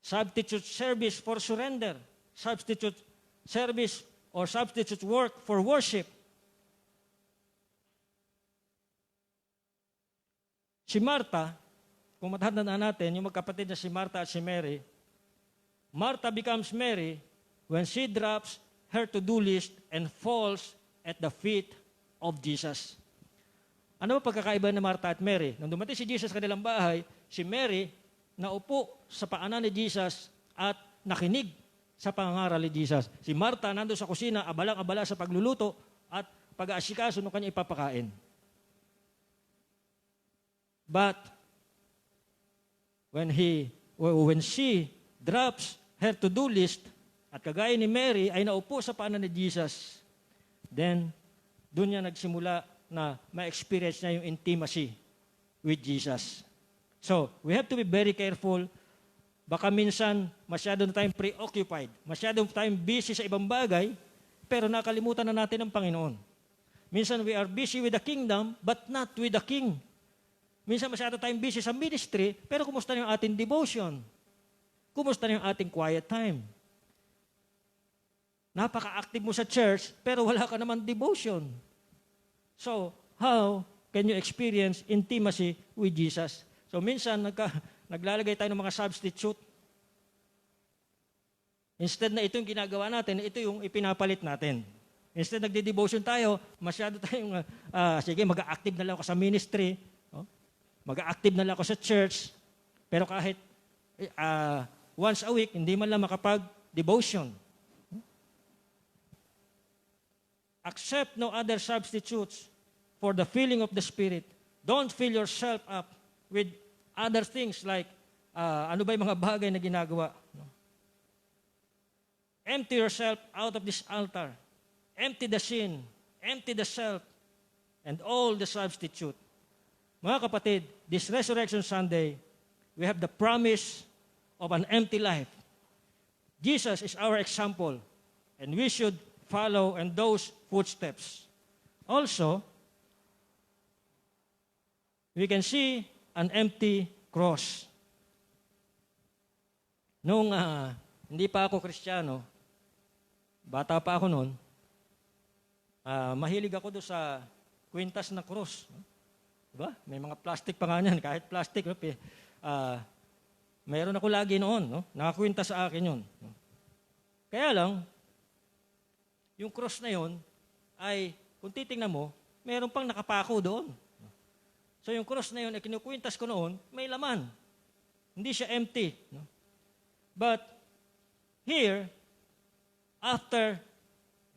Substitute service for surrender. Substitute service or substitute work for worship. Si Martha, kung matandaan natin, yung magkapatid na si Martha at si Mary, Martha becomes Mary when she drops her to-do list and falls at the feet of Jesus. Ano ba pagkakaiba ni Martha at Mary? Nung dumating si Jesus sa kanilang bahay, si Mary naupo sa paanan ni Jesus at nakinig sa pangangaral ni Jesus. Si Martha nandun sa kusina, abalang-abala sa pagluluto at pag-aasikaso ng kanya ipapakain. But when she drops her to-do list at kagaya ni Mary ay naupo sa paanan ni Jesus, then doon niya nagsimula na ma-experience niya yung intimacy with Jesus. So, we have to be very careful. Baka minsan masyadong tayong preoccupied, masyadong tayong busy sa ibang bagay, pero nakalimutan na natin ang Panginoon. Minsan we are busy with the kingdom, but not with the King. Minsan masyado tayong busy sa ministry, pero kumusta na yung ating devotion? Kumusta na yung ating quiet time? Napaka-active mo sa church, pero wala ka naman devotion. So, how can you experience intimacy with Jesus? So, minsan naglalagay tayo ng mga substitute. Instead na ito yung ginagawa natin, ito yung ipinapalit natin. Instead nagde-devotion tayo, masyado tayong, sige, mag-active na lang ako sa ministry, mag-active na lang ako sa church, pero kahit once a week, hindi man lang makapag-devotion. Accept no other substitutes for the filling of the Spirit. Don't fill yourself up with other things like ano ba yung mga bagay na ginagawa. Empty yourself out of this altar. Empty the sin. Empty the self. And all the substitute. Mga kapatid, this Resurrection Sunday, we have the promise of an empty life. Jesus is our example, and we should follow in those footsteps. Also, we can see an empty cross. Nung hindi pa ako Kristiyano, bata pa ako noon, mahilig ako doon sa kwintas na cross. Diba? May mga plastic pa nga niyan, kahit plastic. Mayroon ako lagi noon, no? Nakakwintas sa akin yun. Kaya lang, yung cross na yun ay, kung titingnan mo, mayroon pang nakapako doon. So yung cross na yun, kinukwintas ko noon, may laman. Hindi siya empty. No? But here, after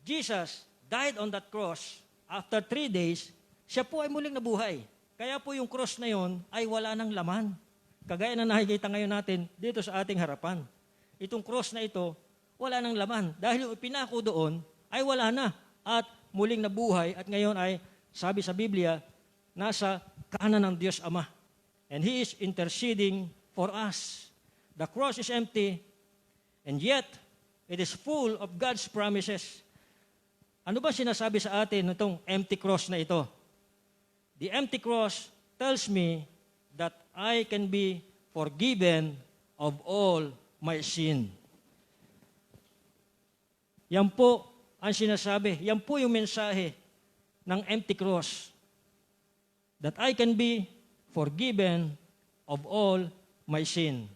Jesus died on that cross, after 3 days, siya po ay muling nabuhay. Kaya po yung cross na yun ay wala ng laman. Kagaya na nakikita ngayon natin dito sa ating harapan. Itong cross na ito, wala ng laman. Dahil yung ipinako doon, ay wala na. At muling nabuhay at ngayon ay, sabi sa Biblia, nasa kanan ng Diyos Ama. And He is interceding for us. The cross is empty, and yet, it is full of God's promises. Ano ba sinasabi sa atin itong empty cross na ito? The empty cross tells me that I can be forgiven of all my sin. Yan po ang sinasabi. Yan po yung mensahe ng empty cross. That I can be forgiven of all my sin.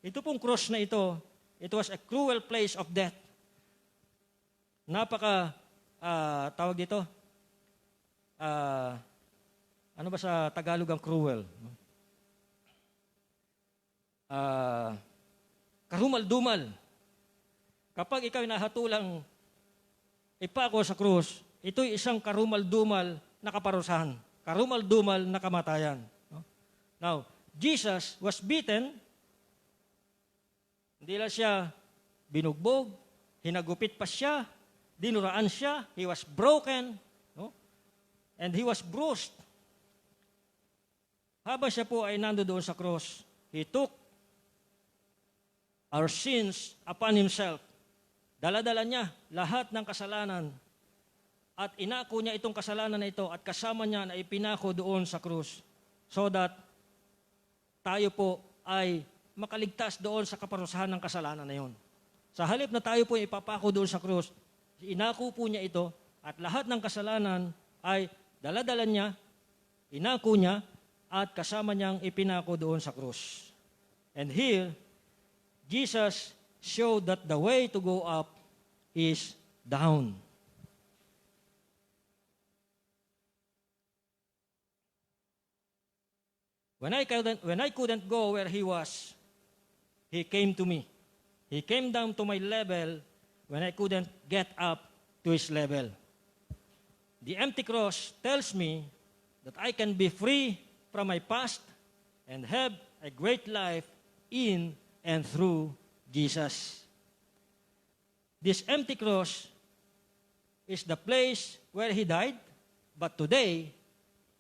Ito pong cross na ito, it was a cruel place of death. Tawag dito, ano ba sa Tagalog ang cruel? Karumal-dumal. Kapag ikaw nahatulang ipako sa krus, ito'y isang karumal-dumal na kaparusahan. Karumal-dumal na kamatayan. Now, Jesus was beaten. Hindi lang siya binugbog, hinagupit pa siya, dinuraan siya, he was broken, no? And he was bruised. Habang siya po ay nandoon sa cross, he took our sins upon himself. Dala-dala niya lahat ng kasalanan at inako niya itong kasalanan na ito at kasama niya na ipinako doon sa krus so that tayo po ay makaligtas doon sa kaparusahan ng kasalanan na yun. Sa halip na tayo po ipapako doon sa krus, inako po niya ito at lahat ng kasalanan ay daladalan niya, inako niya, at kasama niyang ipinako doon sa krus. And here, Jesus showed that the way to go up is down. When I couldn't go where he was, he came to me. He came down to my level when I couldn't get up to his level. The empty cross tells me that I can be free from my past and have a great life in and through Jesus. This empty cross is the place where he died, but today,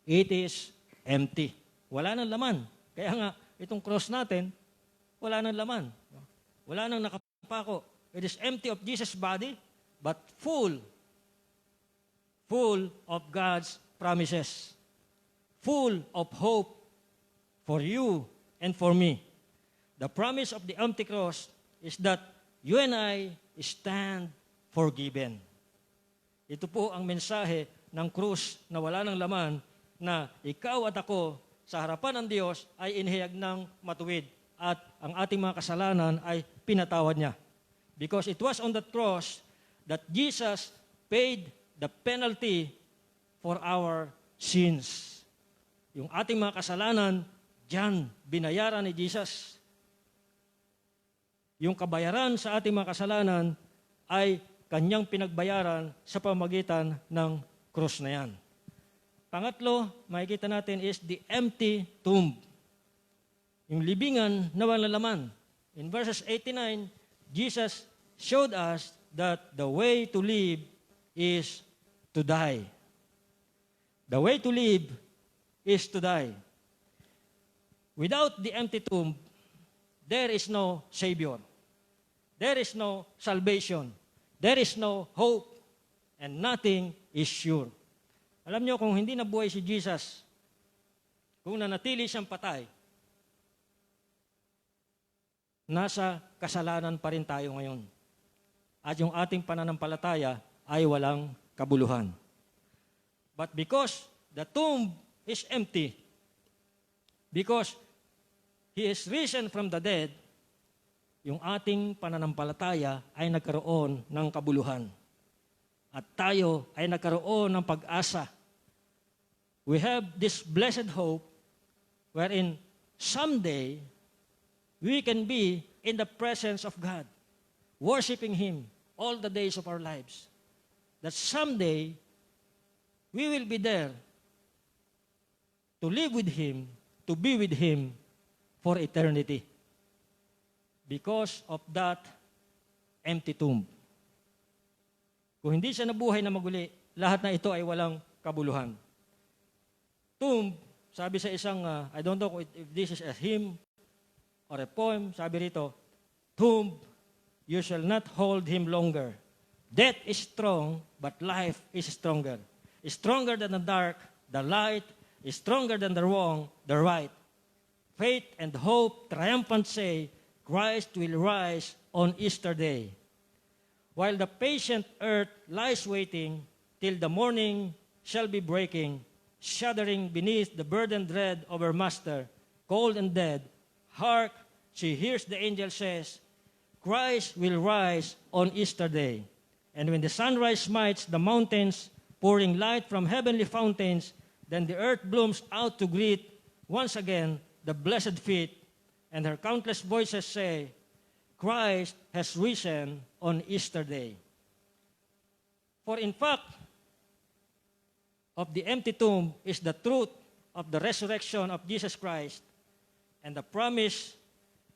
it is empty. Wala nang laman. Kaya nga, itong cross natin, wala nang laman. Wala nang nakapako. It is empty of Jesus' body, but full of God's promises. Full of hope for you and for me. The promise of the empty cross is that you and I stand forgiven. Ito po ang mensahe ng krus na wala nang laman, na ikaw at ako sa harapan ng Diyos ay inihayag ng matuwid at ang ating mga kasalanan ay pinatawad niya. Because it was on that cross that Jesus paid the penalty for our sins. Yung ating mga kasalanan, diyan binayaran ni Jesus. Yung kabayaran sa ating mga kasalanan ay kanyang pinagbayaran sa pamamagitan ng krus na yan. Pangatlo, makikita natin is the empty tomb. Yung libingan na walang laman. In verses 89, Jesus showed us that the way to live is to die. The way to live is to die. Without the empty tomb, there is no Savior. There is no salvation. There is no hope. And nothing is sure. Alam niyo, kung hindi nabuhay si Jesus, kung nanatili siyang patay, nasa kasalanan pa rin tayo ngayon. At yung ating pananampalataya ay walang kabuluhan. But because the tomb is empty, because He is risen from the dead, yung ating pananampalataya ay nagkaroon ng kabuluhan. At tayo ay nagkaroon ng pag-asa. We have this blessed hope wherein someday we can be in the presence of God, worshiping Him all the days of our lives. That someday we will be there to live with Him, to be with Him for eternity. Because of that empty tomb. Kung hindi siya nabuhay na maguli, lahat na ito ay walang kabuluhan. Tomb, sabi sa isang, I don't know if this is a hymn or a poem, sabi rito, tomb, you shall not hold him longer. Death is strong, but life is stronger. Stronger than the dark, the light, is stronger than the wrong, the right. Faith and hope triumphant say, Christ will rise on Easter Day. While the patient earth lies waiting till the morning shall be breaking, shuddering beneath the burden dread of her master, cold and dead, hark, she hears the angel says, Christ will rise on Easter Day. And when the sunrise smites the mountains, pouring light from heavenly fountains, then the earth blooms out to greet once again the blessed feet, and her countless voices say, Christ has risen on Easter Day. For in fact, of the empty tomb is the truth of the resurrection of Jesus Christ and the promise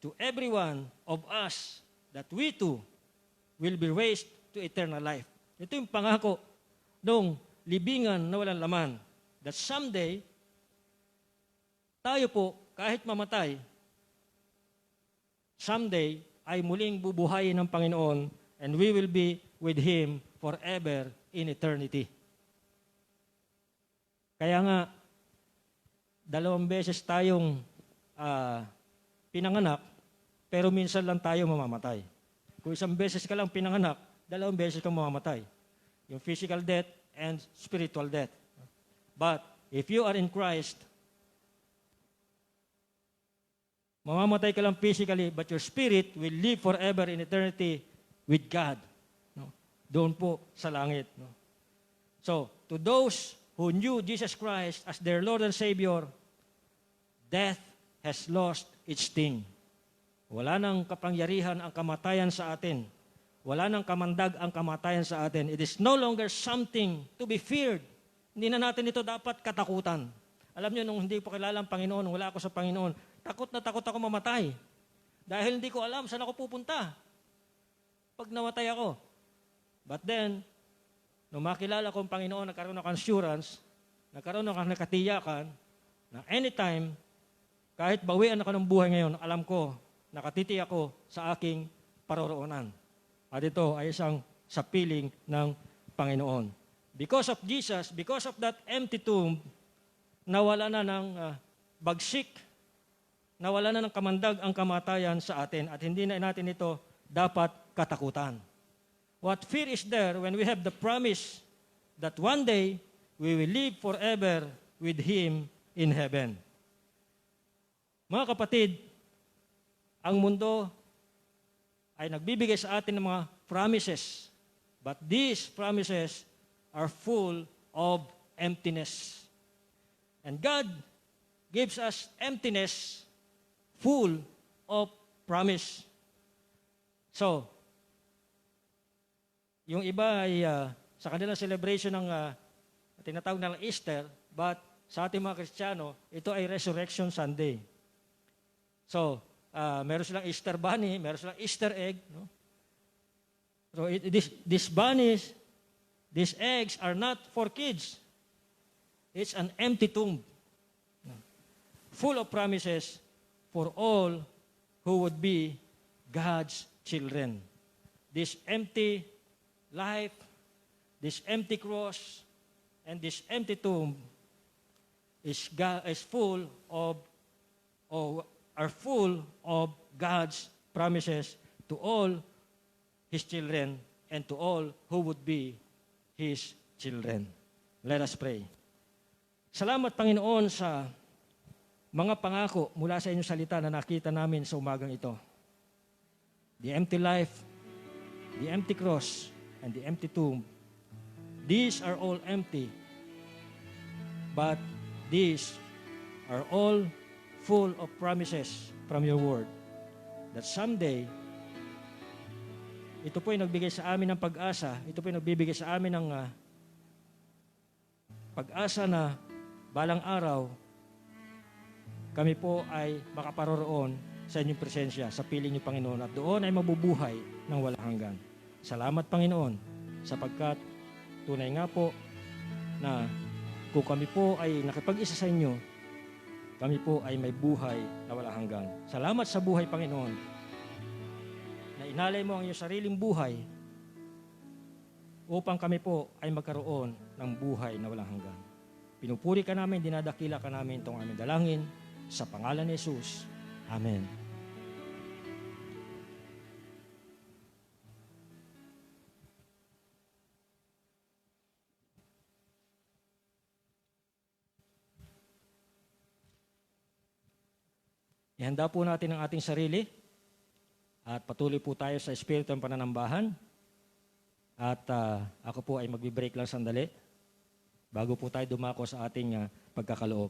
to every one of us that we too will be raised to eternal life. Ito yung pangako ng libingan na walang laman, that someday, tayo po, kahit mamatay, someday, ay muling bubuhayin ng Panginoon and we will be with Him forever in eternity. Kaya nga, 2 beses tayong pinanganak, pero minsan lang tayo mamamatay. Kung isang beses ka lang pinanganak, 2 beses kang mamamatay. Yung physical death and spiritual death. But if you are in Christ, mamamatay ka lang physically, but your spirit will live forever in eternity with God. No? Doon po sa langit. No? So, to those who knew Jesus Christ as their Lord and Savior, death has lost its sting. Wala nang kapangyarihan ang kamatayan sa atin. Wala nang kamandag ang kamatayan sa atin. It is no longer something to be feared. Hindi na natin ito dapat katakutan. Alam niyo, nung hindi po kilala ang Panginoon, nung wala ako sa Panginoon, takot na takot ako mamatay. Dahil hindi ko alam saan ako pupunta pag namatay ako. But then, nung makilala ko ang Panginoon, nagkaroon ako assurance, nagkaroon ako nakatiyakan, na anytime, kahit bawian ako ng buhay ngayon, alam ko, nakatiti ako sa aking paroroonan. At ito ay isang sapiling ng Panginoon. Because of Jesus, because of that empty tomb, nawala na ng bagsik, nawala na ng kamandag ang kamatayan sa atin at hindi na natin ito dapat katakutan. What fear is there when we have the promise that one day we will live forever with Him in heaven? Mga kapatid, ang mundo ay nagbibigay sa atin ng mga promises, but these promises are full of emptiness. And God gives us emptiness full of promise. So, yung iba ay sa kanilang celebration ng tinatawag na Easter, but sa ating mga Kristiyano, ito ay Resurrection Sunday. So, meron silang Easter bunny, meron silang Easter egg. No? So, these bunnies, these eggs are not for kids. It's an empty tomb. Full of promises for all who would be God's children. This empty life, this empty cross, and this empty tomb is full of, are full of God's promises to all His children and to all who would be His children. Let us pray. Salamat, Panginoon, sa mga pangako mula sa inyong salita na nakita namin sa umagang ito. The empty life, the empty cross, and the empty tomb. These are all empty, but these are all full of promises from your word that someday, ito po ay nagbigay sa amin ng pag-asa, ito po ay nagbibigay sa amin ng pag-asa na balang araw, kami po ay makaparoroon sa inyong presensya, sa piling niyo, Panginoon, at doon ay mabubuhay ng walang hanggan. Salamat, Panginoon, sapagkat tunay nga po na kung kami po ay nakipag-isa sa inyo, kami po ay may buhay na walang hanggan. Salamat sa buhay, Panginoon, na inalay mo ang iyong sariling buhay upang kami po ay magkaroon ng buhay na walang hanggan. Pinupuri ka namin, dinadakila ka namin itong aming dalangin sa pangalan ni Jesus. Amen. Ihanda po natin ang ating sarili at patuloy po tayo sa Espiritu ng pananambahan. At ako po ay magbe-break lang sandali bago po tayo dumako sa ating pagkakaloob.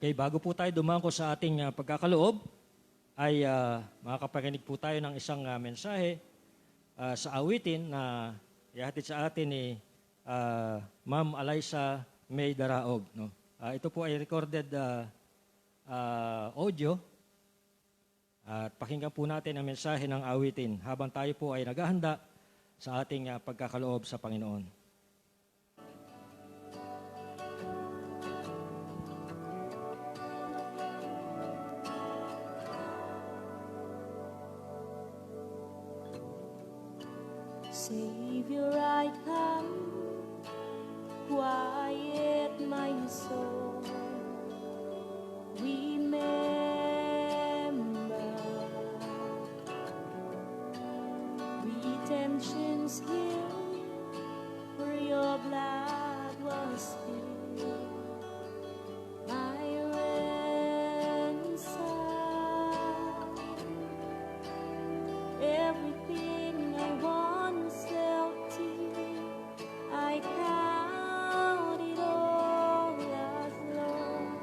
Okay, bago po tayo dumako sa ating pagkakaloob, ay makakapakinig po tayo ng isang mensahe sa awitin na ihatid sa atin ni Ma'am Alyssa May Daraog. No? Ito po ay recorded audio at pakinggan po natin ang mensahe ng awitin habang tayo po ay naghahanda sa ating pagkakaloob sa Panginoon. Savior, I come, quiet my soul. Remember, redemption's here, for your blood was spilled. My ransom, everything I once held dear, I count it all as lost.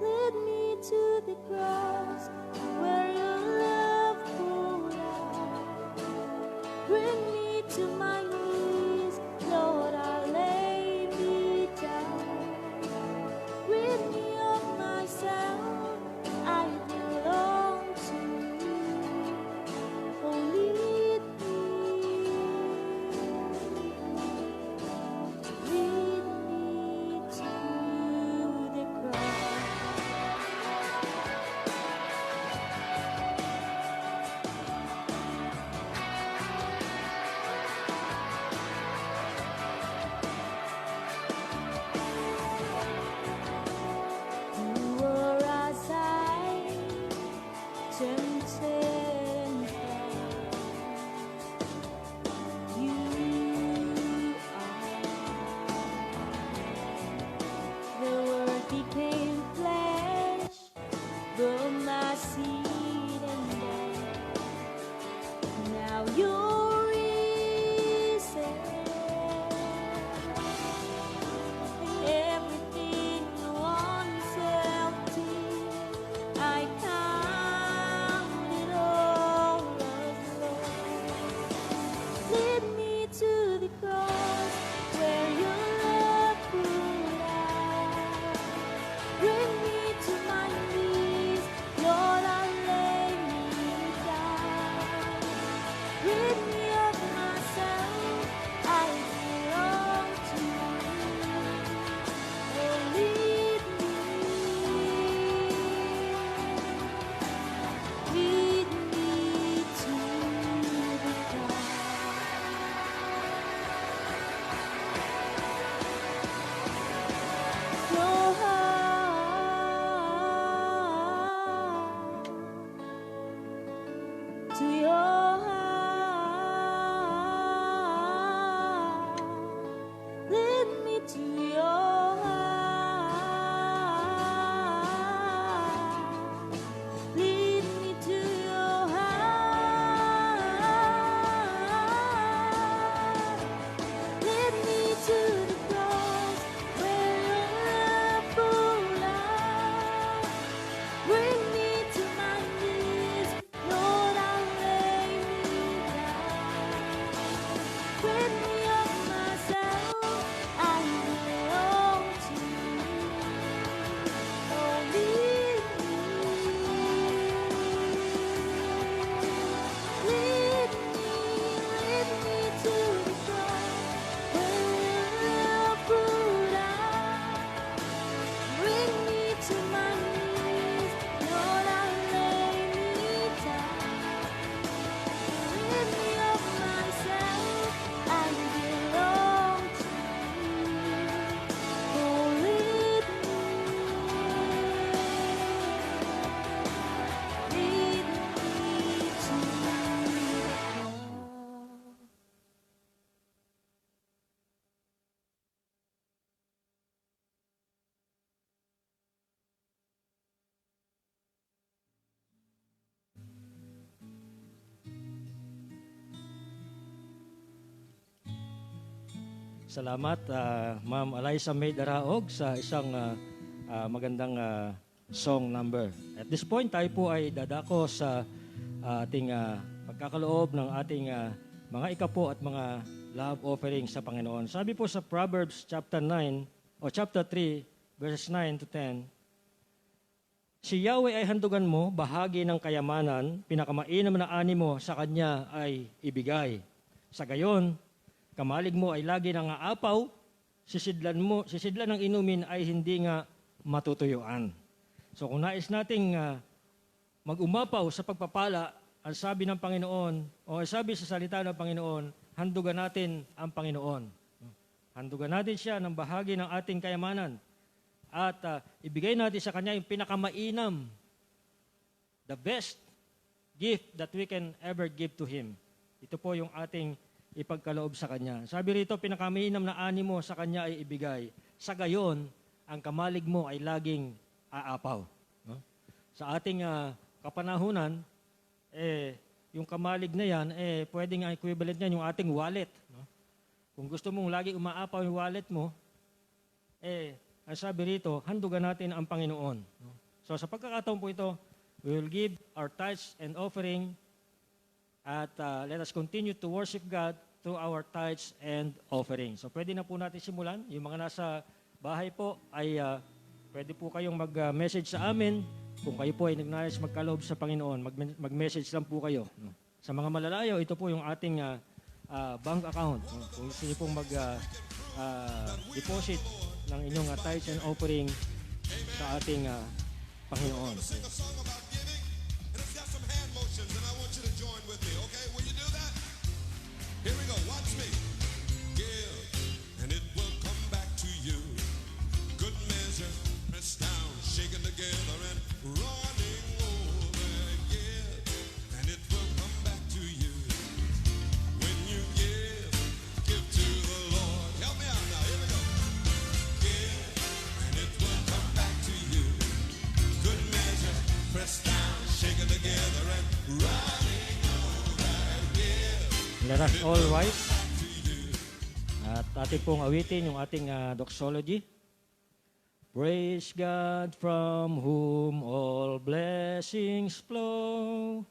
Lead me to the cross where your love poured out. Bring me to my knees, Lord, I lay me down. Rid me of myself, I belong to you. Oh, lead me to the cross. You were as I tempted and found. You are. The Word became flesh, bore my seed and death. Now you're risen, and everything once held dear, I count it all as lost. Lead me to the cross where your love poured out. Bring me to my knees, Lord, I lay me down. Rid me of myself, I belong to you. Oh, lead me to the cross. Your heart, to your heart, lead me to your heart, lead me to your heart, lead me to the cross where your love poured out. Bring me to my knees, Lord, I lay me down. Rid me of myself, I belong to you. Oh, lead me to the cross where your love poured out. Bring me to my knees, Lord, I lay me down. Rid me of myself, I belong to you. Oh, lead me to the cross. Salamat, Ma'am Alyssa May Daraog sa isang magandang song number. At this point, tayo po ay dadako sa ating pagkakaloob ng ating mga ikapo at mga love offering sa Panginoon. Sabi po sa Proverbs chapter 9 o chapter 3 verses 9 to 10, si Yahweh ay handugan mo, bahagi ng kayamanan, pinakamainam na ani mo sa Kanya ay ibigay. Sa gayon, kamalig mo ay lagi nang aapaw, sisidlan ng inumin ay hindi nga matutuyuan. So kung nais nating mag-umapaw sa pagpapala, ang sabi ng Panginoon, o ang sabi sa salita ng Panginoon, handugan natin ang Panginoon. Handugan natin siya ng bahagi ng ating kayamanan. At ibigay natin sa Kanya yung pinakamainam, the best gift that we can ever give to Him. Ito po yung ating ipagkaloob sa Kanya. Sabi rito, pinakamainam na ani mo sa Kanya ay ibigay. Sa gayon, ang kamalig mo ay laging aapaw. No? Sa ating kapanahunan, yung kamalig na yan, pwedeng equivalent niyan yung ating wallet. No? Kung gusto mong lagi umaapaw yung wallet mo, ang sabi rito, handugan natin ang Panginoon. No? So sa pagkakataon po ito, we will give our tithes and offering at let us continue to worship God through our tithes and offering. So pwede na po natin simulan. Yung mga nasa bahay po ay pwede po kayong mag-message sa amin. Kung kayo po ay nagnais magkaloob sa Panginoon, mag-message lang po kayo. No? Sa mga malalayo, ito po yung ating bank account. No? Kung gusto niyo pong mag-deposit ng inyong tithes and offering sa ating Panginoon. Here we go, watch me. Give, and it will come back to you. Good measure, pressed down, shaken together, and running over. Give, and it will come back to you. When you give to the Lord. Help me out now, here we go. Give, and it will come back to you. Good measure, pressed down, shaken together, and running over. Give. Let us all rise. At ating pong awitin yung ating doxology. Praise God from whom all blessings flow.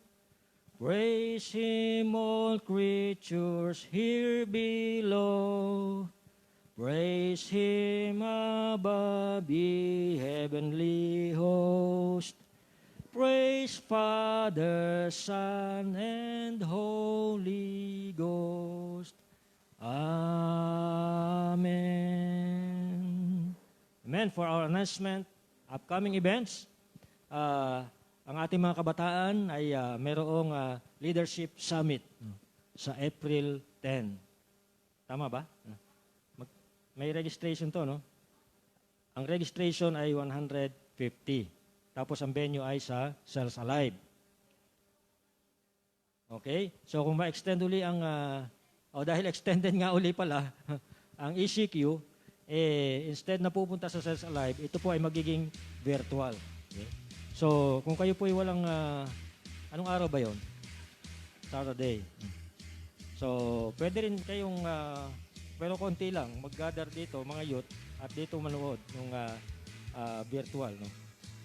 Praise Him all creatures here below. Praise Him above the heavenly host. Praise Father, Son, and Holy Ghost. Amen. Amen. For our announcement, upcoming events, ang ating mga kabataan ay mayroong Leadership Summit sa April 10. Tama ba? May registration to, no? Ang registration ay 150. Tapos ang venue ay sa Cells Alive. Okay? So kung ma-extend uli ang, dahil extended nga uli pala, ang ECQ, instead na pupunta sa Cells Alive, ito po ay magiging virtual. Okay? So kung kayo po ay walang, anong araw ba yon? Saturday. So pwede rin kayong, pero konti lang, mag-gather dito, mga youth, at dito manood ng virtual. No?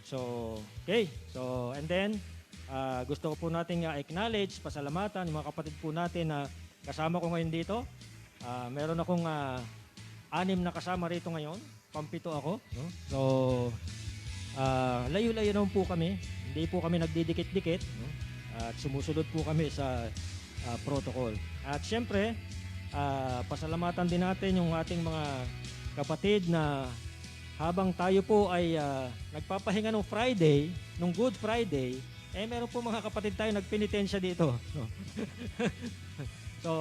So, okay. So, and then, gusto ko po natin acknowledge, pasalamatan, yung mga kapatid po natin na kasama ko ngayon dito. Meron akong 6 na kasama rito ngayon. Pampito ako. No? So, layo-layo naman po kami. Hindi po kami nagdidikit-dikit. No? At sumusunod po kami sa protocol. At syempre, pasalamatan din natin yung ating mga kapatid na habang tayo po ay nagpapahinga ng Friday, nung Good Friday, meron po mga kapatid tayo nagpenitensya dito. No? So,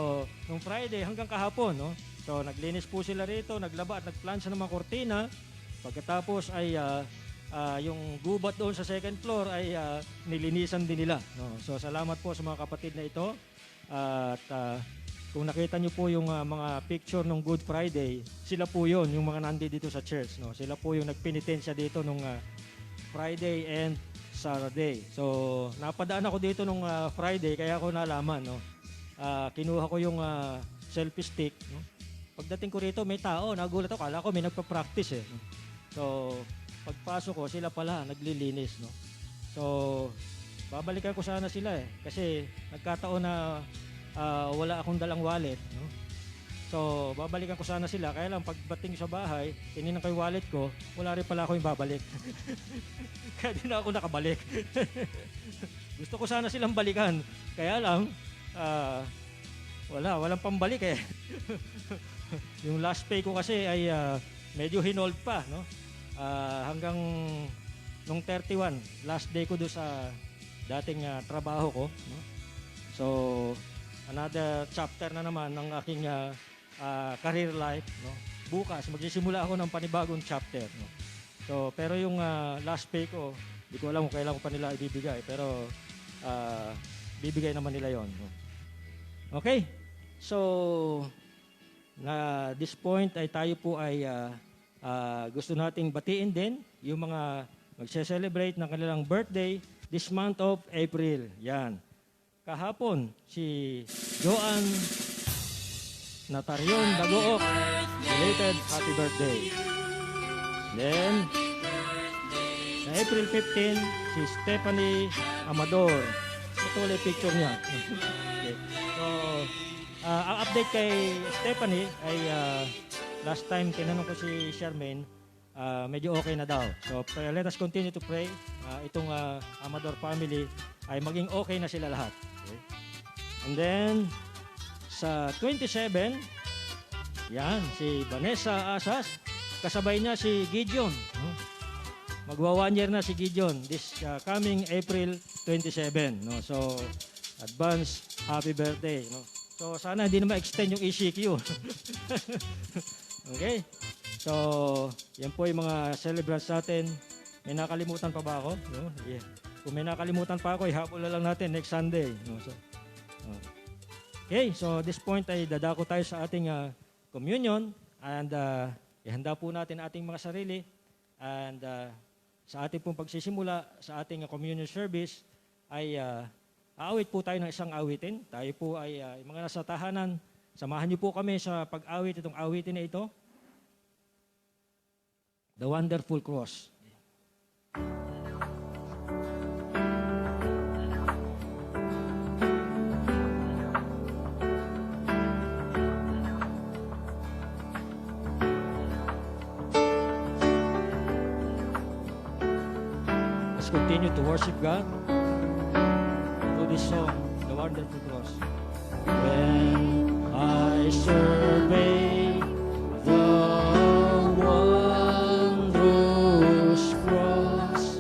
nung Friday hanggang kahapon, no? So, naglinis po sila rito, naglaba at nagplansya ng mga kortina. Pagkatapos ay yung gubat doon sa second floor ay nilinisan din nila. No? So, salamat po sa mga kapatid na ito. At kung nakita niyo po yung mga picture ng Good Friday, sila po yun, yung mga nandito dito sa church. No? Sila po yung nagpenitensya dito nung Friday and Saturday. So, napadaan ako dito nung Friday, kaya ako nalaman. No? Kinuha ko yung selfie stick. No? Pagdating ko rito, may tao. Nagulat ako. Kala ko may nagpa-practice. No? So, pagpasok ko, sila pala naglilinis, no? So, babalikan ko sana sila kasi nagkataon na wala akong dalang wallet, no? So, babalikan ko sana sila. Kaya lang, pagbating sa bahay, tinignan ko yung wallet ko, wala rin pala ako yung babalik. Kaya di na ako nakabalik. Gusto ko sana silang balikan. Kaya lang, walang pambalik eh. Yung last pay ko kasi ay medyo hinold pa, no? Hanggang nung 31, last day ko doon sa dating trabaho ko, no? So, another chapter na naman ng aking career life, no? Bukas magsisimula ako ng panibagong chapter, no? So, pero yung last pay ko, hindi ko alam kung kailan ko pa nila ibibigay, pero bibigay naman nila 'yon, no? Okay? So, na this point ay tayo po ay gusto nating batiin din yung mga magse-celebrate ng kanilang birthday this month of April. Yan. Kahapon, si Joan Natarion Dagook, belated happy birthday. Then, sa April 15, si Stephanie Amador. Ito ulit picture niya. Okay. So, ang update kay Stephanie ay last time tinanong ko si Charmaine, medyo okay na daw. So, let us continue to pray. Itong Amador family ay maging okay na sila lahat. Okay? And then, sa 27, yan, si Vanessa Asas, kasabay niya si Gideon. No? Magwa 1 year na si Gideon this coming April 27. No? So, advance happy birthday. No? So, sana hindi na ma-extend yung ECQ. Okay? So, yan po yung mga celebrants natin. May nakalimutan pa ba ako? No? Yeah. Kung may nakalimutan pa ako, ihabol na lang natin next Sunday. No? So, okay, so this point ay dadako tayo sa ating communion and ihanda po natin ating mga sarili and sa ating pong pagsisimula sa ating communion service ay aawit po tayo ng isang awitin. Tayo po ay yung mga nasa tahanan, samahan niyo po kami sa pag-awit itong awitin na ito. The Wonderful Cross. Let's continue to worship God through this song, The Wonderful Cross. When I survey the wondrous cross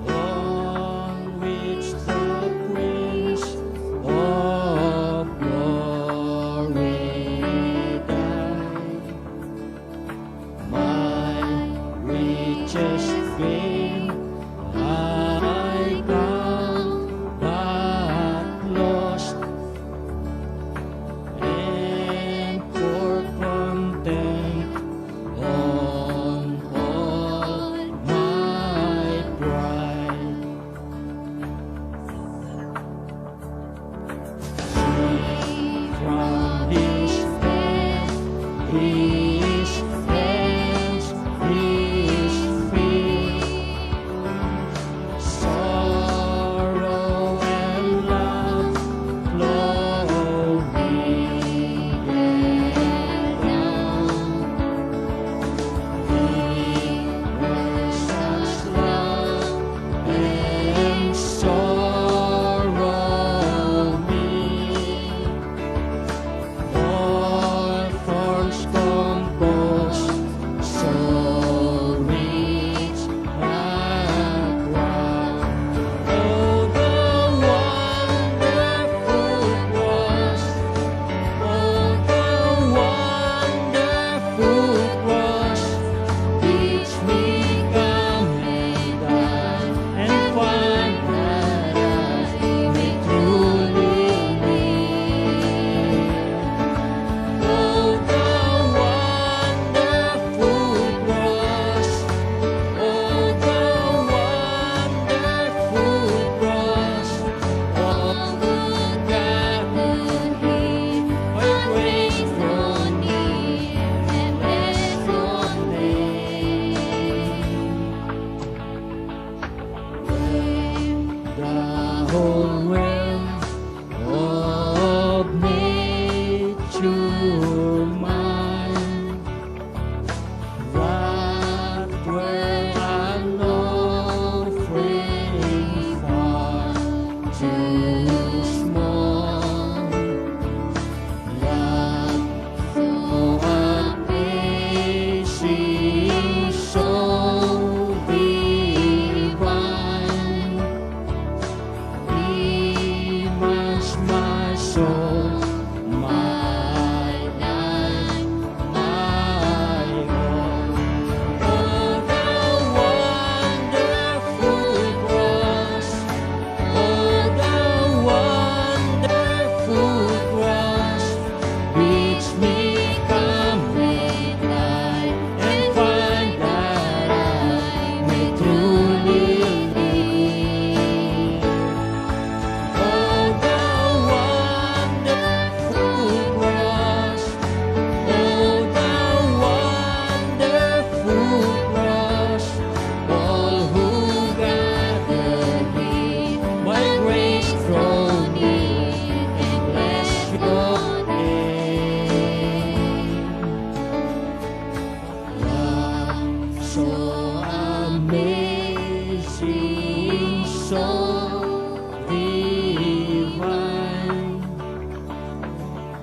on which the Prince of Glory died, my richest gain I count but lost,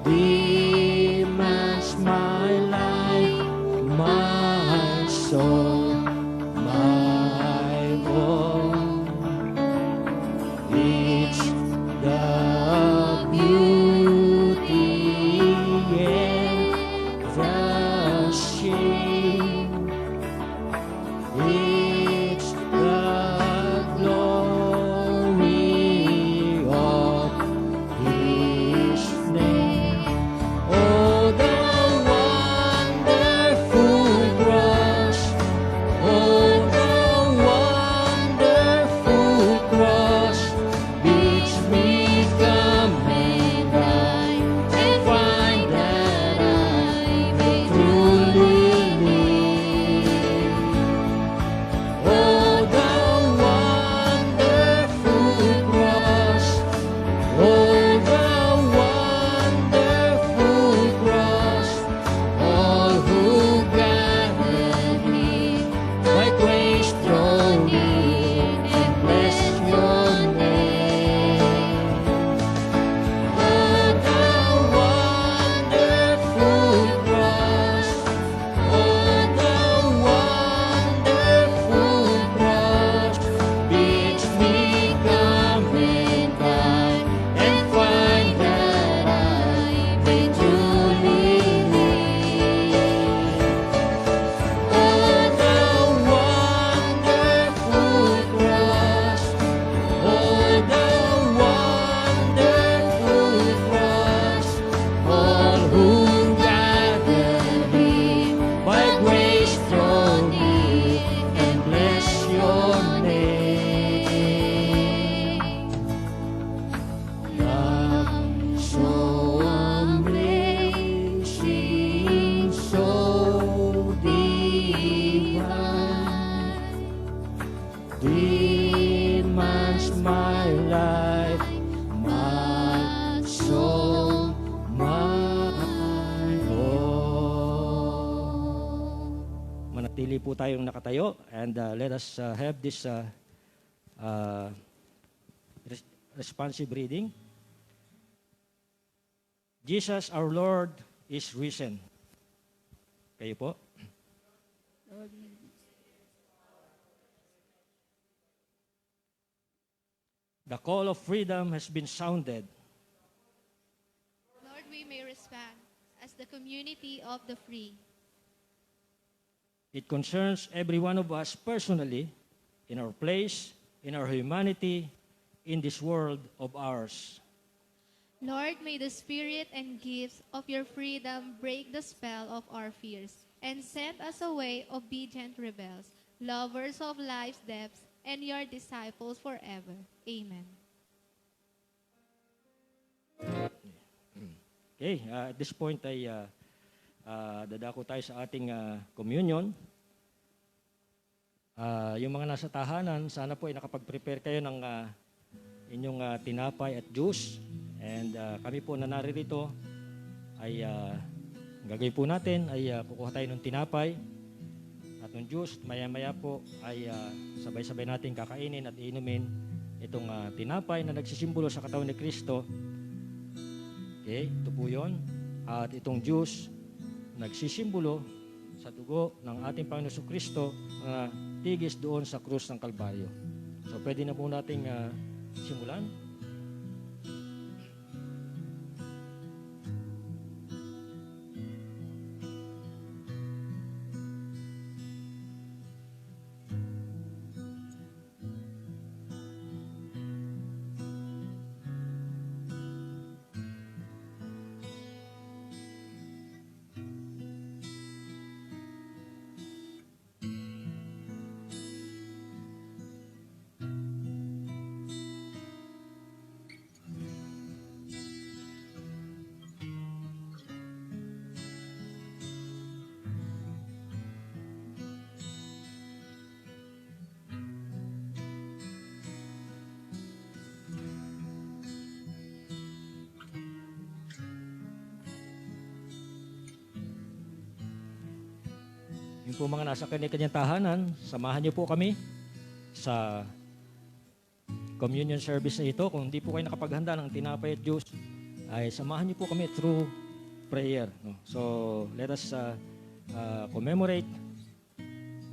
demands my life, my soul, my all. It's the beauty and the shame. It's the glory of His name. Oh, the wonderful cross. Oh, the wonderful cross bids me come and die and find that I may truly live. Oh, the wonderful cross. Oh, the wonderful cross. All who gathered me by grace draw near and bless your name. Oh, the wonderful cross. Oh, the wonderful cross bids me come and die and find that I may truly live. Oh, the wonderful cross. Oh, the wonderful cross. All who gather here by grace draw near and bless your name. Love so amazing, so divine, demands my life, my soul, my all. Manatili po tayong nakatayo and let us have this responsive reading. Jesus our Lord is risen. Kayo po. The call of freedom has been sounded. Lord, we may respond as the community of the free. It concerns every one of us personally, in our place, in our humanity, in this world of ours. Lord, may the spirit and gifts of your freedom break the spell of our fears and send us away obedient rebels, lovers of life's depths, and your disciples forever. Amen. Okay, at this point ay dadako tayo sa ating communion. Yung mga nasa tahanan, sana po ay nakapag-prepare kayo ng inyong tinapay at juice. And kami po na naririto ay gagawin po natin ay kukuha tayo ng tinapay at ng juice. Maya-maya po ay sabay-sabay natin kakainin at inumin itong tinapay na nagsisimbolo sa katawan ni Kristo. Okay, ito po yun. At itong juice nagsisimbolo sa dugo ng ating Panginoon Kristo na tigis doon sa krus ng Kalbaryo. So pwede na po nating simulan. Yung po mga nasa kanya-kanyang tahanan, samahan niyo po kami sa communion service na ito. Kung hindi po kayo nakapaghanda ng tinapay at juice, ay samahan niyo po kami through prayer. No? So, let us commemorate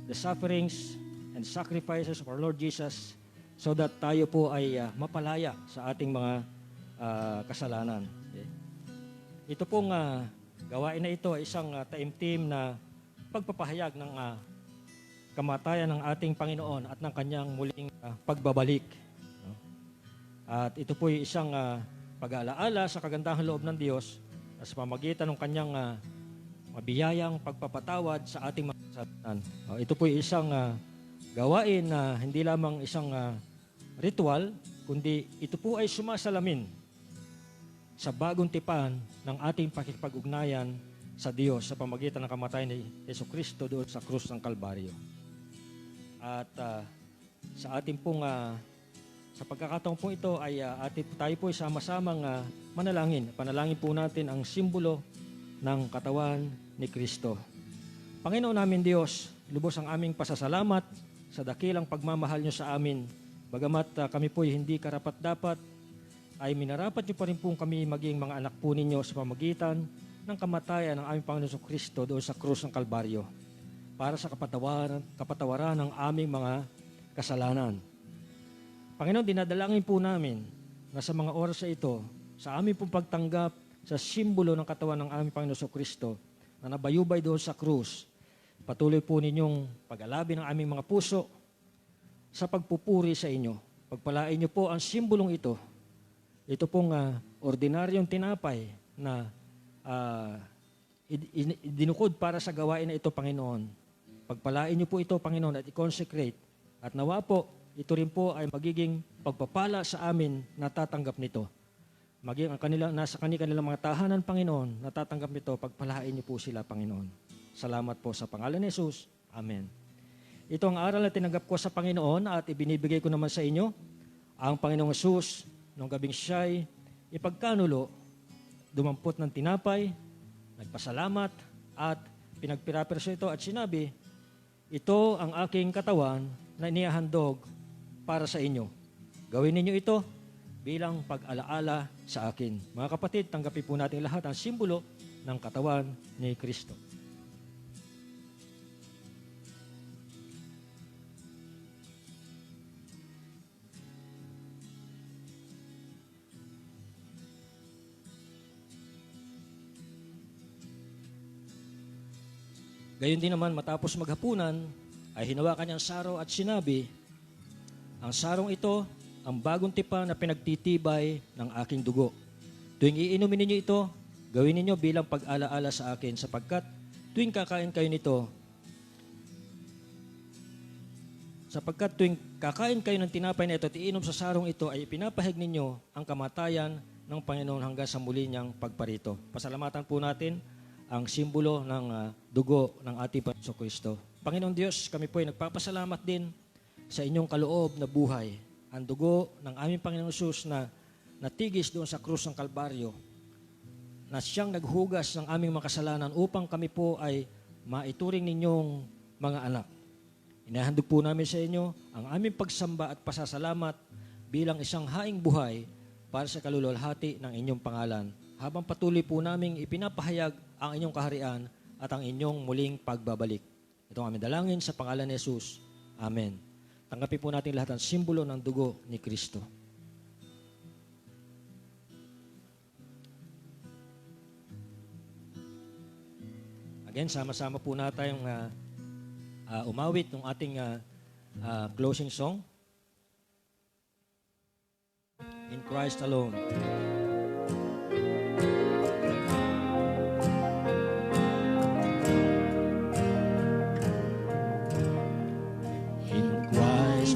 the sufferings and sacrifices of our Lord Jesus so that tayo po ay mapalaya sa ating mga kasalanan. Okay? Ito pong gawain na ito ay isang taimtim na pagpapahayag ng kamatayan ng ating Panginoon at ng kanyang muling pagbabalik. No? At ito po ay isang pag-aalaala sa kagandahang loob ng Diyos sa pamamagitan ng kanyang mabiyayang pagpapatawad sa ating mga kasalanan. Ito po ay isang gawain na hindi lamang isang ritual, kundi ito po ay sumasalamin sa bagong tipan ng ating pakikipag-ugnayan sa Diyos sa pamamagitan ng kamatayan ni Jesucristo doon sa krus ng Kalbaryo. At sa ating pong sa pagkakataon po ito ay tayo po ay sama-samang manalangin. Panalangin po natin ang simbolo ng katawan ni Kristo. Panginoon namin Diyos, lubos ang aming pasasalamat sa dakilang pagmamahal niyo sa amin. Bagamat kami po ay hindi karapat-dapat, ay minarapat niyo pa rin po kami maging mga anak po ninyo sa pamagitan ng kamatayan ng aming Panginoon Kristo doon sa krus ng Kalbaryo para sa kapatawaran ng aming mga kasalanan. Panginoon, dinadalangin po namin na sa mga oras sa ito, sa aming pong pagtanggap sa simbolo ng katawan ng aming Panginoon Kristo na nabayubay doon sa krus, patuloy po ninyong pag-alabi ng aming mga puso sa pagpupuri sa inyo. Pagpalain niyo po ang simbolong ito. Ito pong ordinaryong tinapay na dinukod para sa gawain na ito, Panginoon. Pagpalain niyo po ito, Panginoon, at i-consecrate. At nawa po, ito rin po ay magiging pagpapala sa amin na tatanggap nito. Maging nasa kanilang mga tahanan, Panginoon, natatanggap nito, pagpalain niyo po sila, Panginoon. Salamat po sa pangalan ni Jesus. Amen. Ito ang aral na tinanggap ko sa Panginoon at ibinibigay ko naman sa inyo. Ang Panginoong Jesus, nung gabing siya'y ipagkanulo, dumampot ng tinapay, nagpasalamat, at pinagpiraperso ito at sinabi, ito ang aking katawan na inihahandog para sa inyo. Gawin ninyo ito bilang pag-alaala sa akin. Mga kapatid, tanggapin po natin lahat ang simbolo ng katawan ni Kristo. Gayon din naman, matapos maghapunan, ay hinawakan niya ang saro at sinabi, ang sarong ito, ang bagong tipan na pinagtitibay ng aking dugo. Tuwing iinumin ninyo ito, gawin ninyo bilang pag-alaala sa akin, sapagkat tuwing kakain kayo nito, ng tinapay na ito at iinom sa sarong ito, ay ipinapahig ninyo ang kamatayan ng Panginoon hanggang sa muli niyang pagparito. Pasalamatan po natin ang simbolo ng dugo ng ating Panginoon Kristo. Panginoon Diyos, kami po ay nagpapasalamat din sa inyong kaloob na buhay. Ang dugo ng aming Panginoon Jesus na natigis doon sa krus ng Kalbaryo, na siyang naghugas ng aming mga kasalanan upang kami po ay maituring ninyong mga anak. Inahandog po namin sa inyo ang aming pagsamba at pasasalamat bilang isang haing buhay para sa kaluluwalhati ng inyong pangalan. Habang patuloy po naming ipinapahayag ang inyong kaharian at ang inyong muling pagbabalik. Ito ang aming dalangin sa pangalan ni Jesus. Amen. Tanggapin po natin lahat ang simbolo ng dugo ni Kristo. Again, sama-sama po natin tayong umawit ng ating closing song. In Christ alone.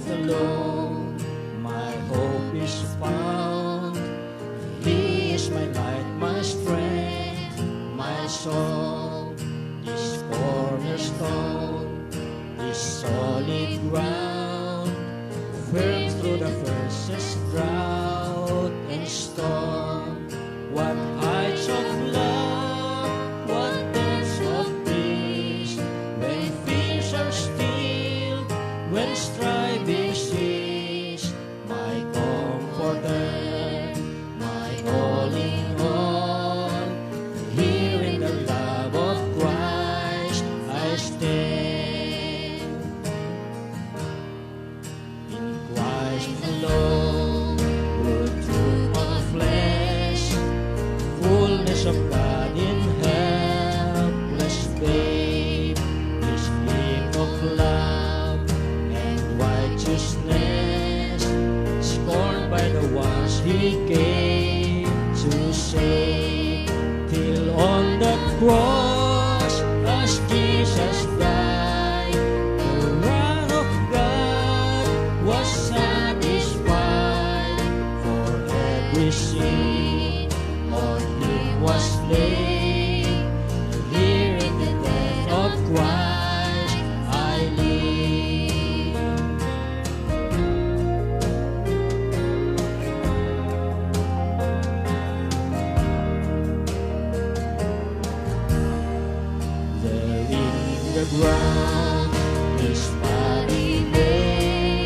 Alone, my hope is found. He is my light, my strength, my song. This cornerstone, this solid ground, firm through the fiercest drought and storm. What heights of love, what depths of peace, when fears are still, when striving cease, my comforter, my all in all. cross as Jesus died. The wrath of God was satisfied for every sin. On him was laid. Here in the death of Christ I live. There in the ground his body lay,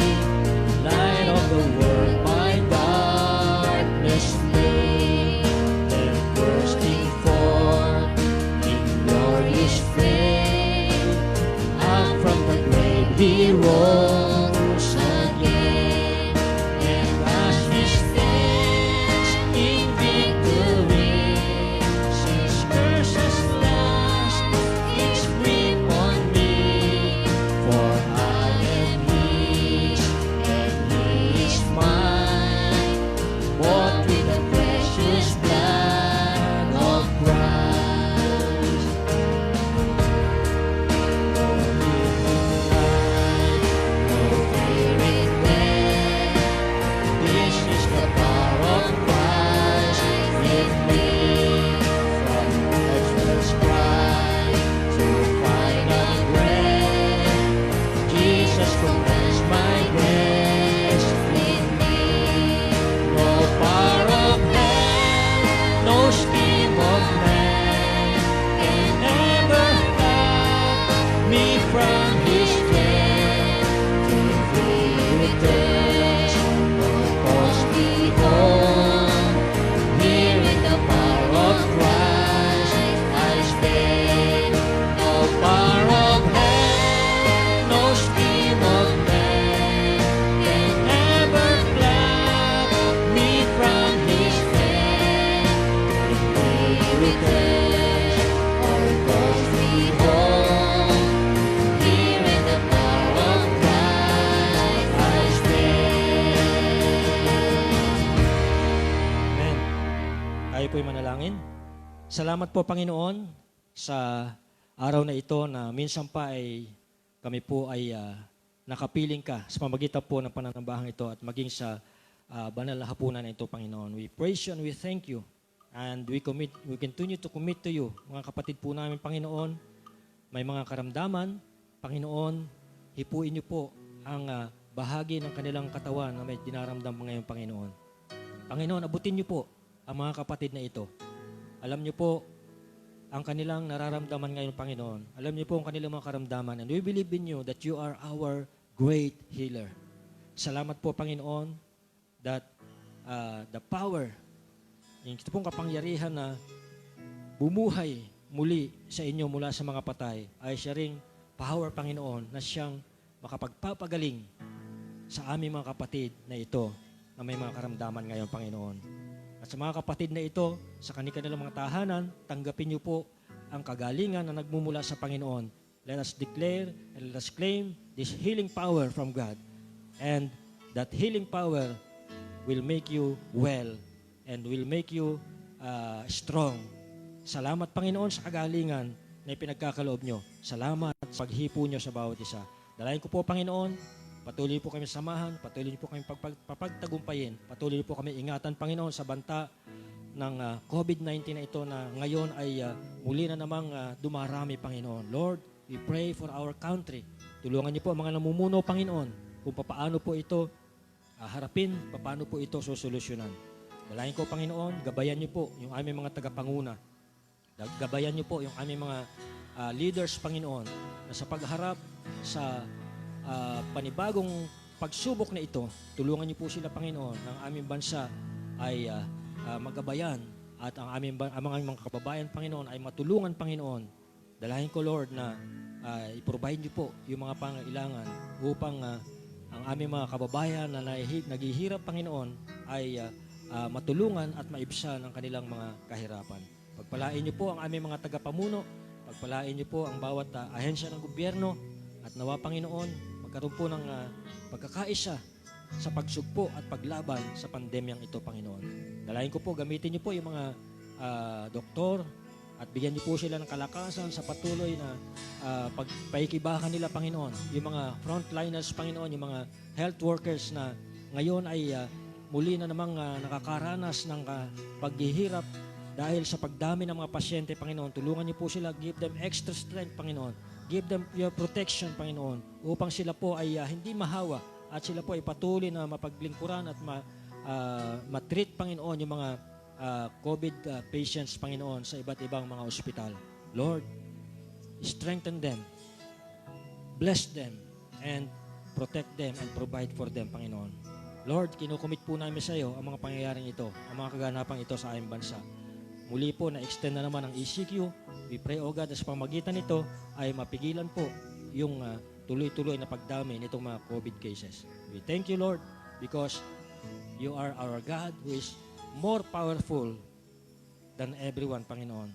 light of the world my darkness lay. Then bursting forth in glorious flame, out from the grave he rose again. And as he stands in victory, since curse has lost its grip on me, for I am his and he is mine, bought with the precious blood of Christ. No living life, no fear in death, this is the power of Christ in me. From Exodus Christ to final breath, Jesus commands my destiny. No power of hell, no scheme of man can ever stop me from his strength. Till he returns, no cause me home. Here in the power of Christ I stand. No power of hell, no scheme of man can ever pluck me from his hand. If he returns or calls me home, here in the power of Christ I stand. Amen. Tayo po'y manalangin. Salamat po, Panginoon, sa araw na ito na minsan pa ay kami po ay nakapiling ka sa pamagitan po ng pananambahang ito at maging sa banal na hapunan na ito, Panginoon. We praise you and we thank you. And we continue to commit to you. Mga kapatid po namin, Panginoon, may mga karamdaman, Panginoon, hipuin niyo po ang bahagi ng kanilang katawan na may dinaramdam ngayon, Panginoon. Panginoon, abutin niyo po ang mga kapatid na ito. Alam niyo po ang kanilang nararamdaman ngayon, Panginoon. Alam niyo po ang kanilang mga karamdaman. And we believe in you that you are our great healer. Salamat po, Panginoon, that the power, yung ito pong kapangyarihan na bumuhay muli sa inyo mula sa mga patay, ay siya ring power, Panginoon, na siyang makapagpapagaling sa aming mga kapatid na ito na may mga karamdaman ngayon, Panginoon. At sa mga kapatid na ito, sa kanilang mga tahanan, tanggapin niyo po ang kagalingan na nagmumula sa Panginoon. Let us declare and let us claim this healing power from God. And that healing power will make you well and will make you strong. Salamat, Panginoon, sa kagalingan na ipinagkakaloob nyo. Salamat sa paghipo nyo sa bawat isa. Dalayan ko po, Panginoon, patuloy po kami samahan, patuloy po kami papagtagumpayin, patuloy po kami ingatan, Panginoon, sa banta ng COVID-19 na ito na ngayon ay muli na namang dumarami, Panginoon. Lord, we pray for our country. Tulungan niyo po ang mga namumuno, Panginoon, kung paano po ito harapin, paano po ito susolusyonan. Dalayan ko, Panginoon, gabayan niyo po yung aming mga tagapanguna. Gabayan niyo po yung aming mga leaders, Panginoon, na sa pagharap sa panibagong pagsubok na ito, tulungan niyo po sila, Panginoon, ng aming bansa ay magabayan at ang mga kababayan, Panginoon, ay matulungan, Panginoon. Dalahin ko, Lord, na i-provide niyo po yung mga pangailangan upang ang aming mga kababayan na naghihirap, Panginoon, ay matulungan at maibsan ang kanilang mga kahirapan. Pagpalain niyo po ang aming mga tagapamuno, pagpalain niyo po ang bawat ahensya ng gobyerno, at nawa, Panginoon, magkaroon po ng pagkakaisa sa pagsugpo at paglaban sa pandemyang ito, Panginoon. Dalayan ko po, gamitin niyo po yung mga doktor At bigyan niyo po sila ng kalakasan sa patuloy na pagpaikibakan nila, Panginoon. Yung mga frontliners, Panginoon, yung mga health workers na ngayon ay muli na namang nakakaranas ng paghihirap dahil sa pagdami ng mga pasyente, Panginoon. Tulungan niyo po sila, give them extra strength, Panginoon. Give them your protection, Panginoon, upang sila po ay hindi mahawa at sila po ay patuloy na mapaglingkuran at matreat, Panginoon, yung mga COVID patients, Panginoon, sa iba't ibang mga ospital. Lord, strengthen them, bless them, and protect them and provide for them, Panginoon. Lord, kinukumit po namin sa iyo ang mga pangyayaring ito, ang mga kaganapang ito sa aming bansa. Muli po, na-extend na naman ang ECQ. We pray, O God, na sa pamagitan nito ay mapigilan po yung tuloy-tuloy na pagdami nitong mga COVID cases. We thank you, Lord, because you are our God who is more powerful than everyone, Panginoon.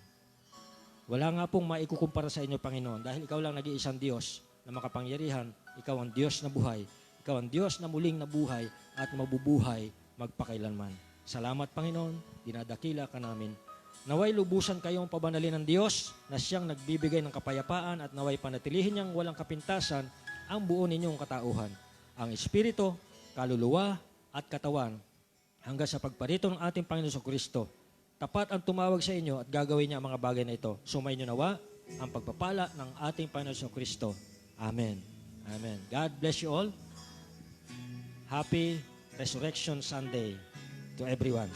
Wala nga pong maikukumpara sa inyo, Panginoon, dahil ikaw lang nag-iisang Diyos na makapangyarihan. Ikaw ang Diyos na buhay. Ikaw ang Diyos na muling nabuhay at mabubuhay magpakailanman. Salamat, Panginoon. Dinadakila ka namin. Naway lubusan kayong pabanalin ng Diyos na siyang nagbibigay ng kapayapaan at naway panatilihin niyang walang kapintasan ang buo ninyong katauhan. Ang Espiritu, kaluluwa at katawan hanggang sa pagparito ng ating Panginoon Kristo. Tapat ang tumawag sa inyo at gagawin niya ang mga bagay na ito. Sumayin niyo nawa ang pagpapala ng ating Panginoon Kristo. Amen. Amen. God bless you all. Happy Resurrection Sunday to everyone.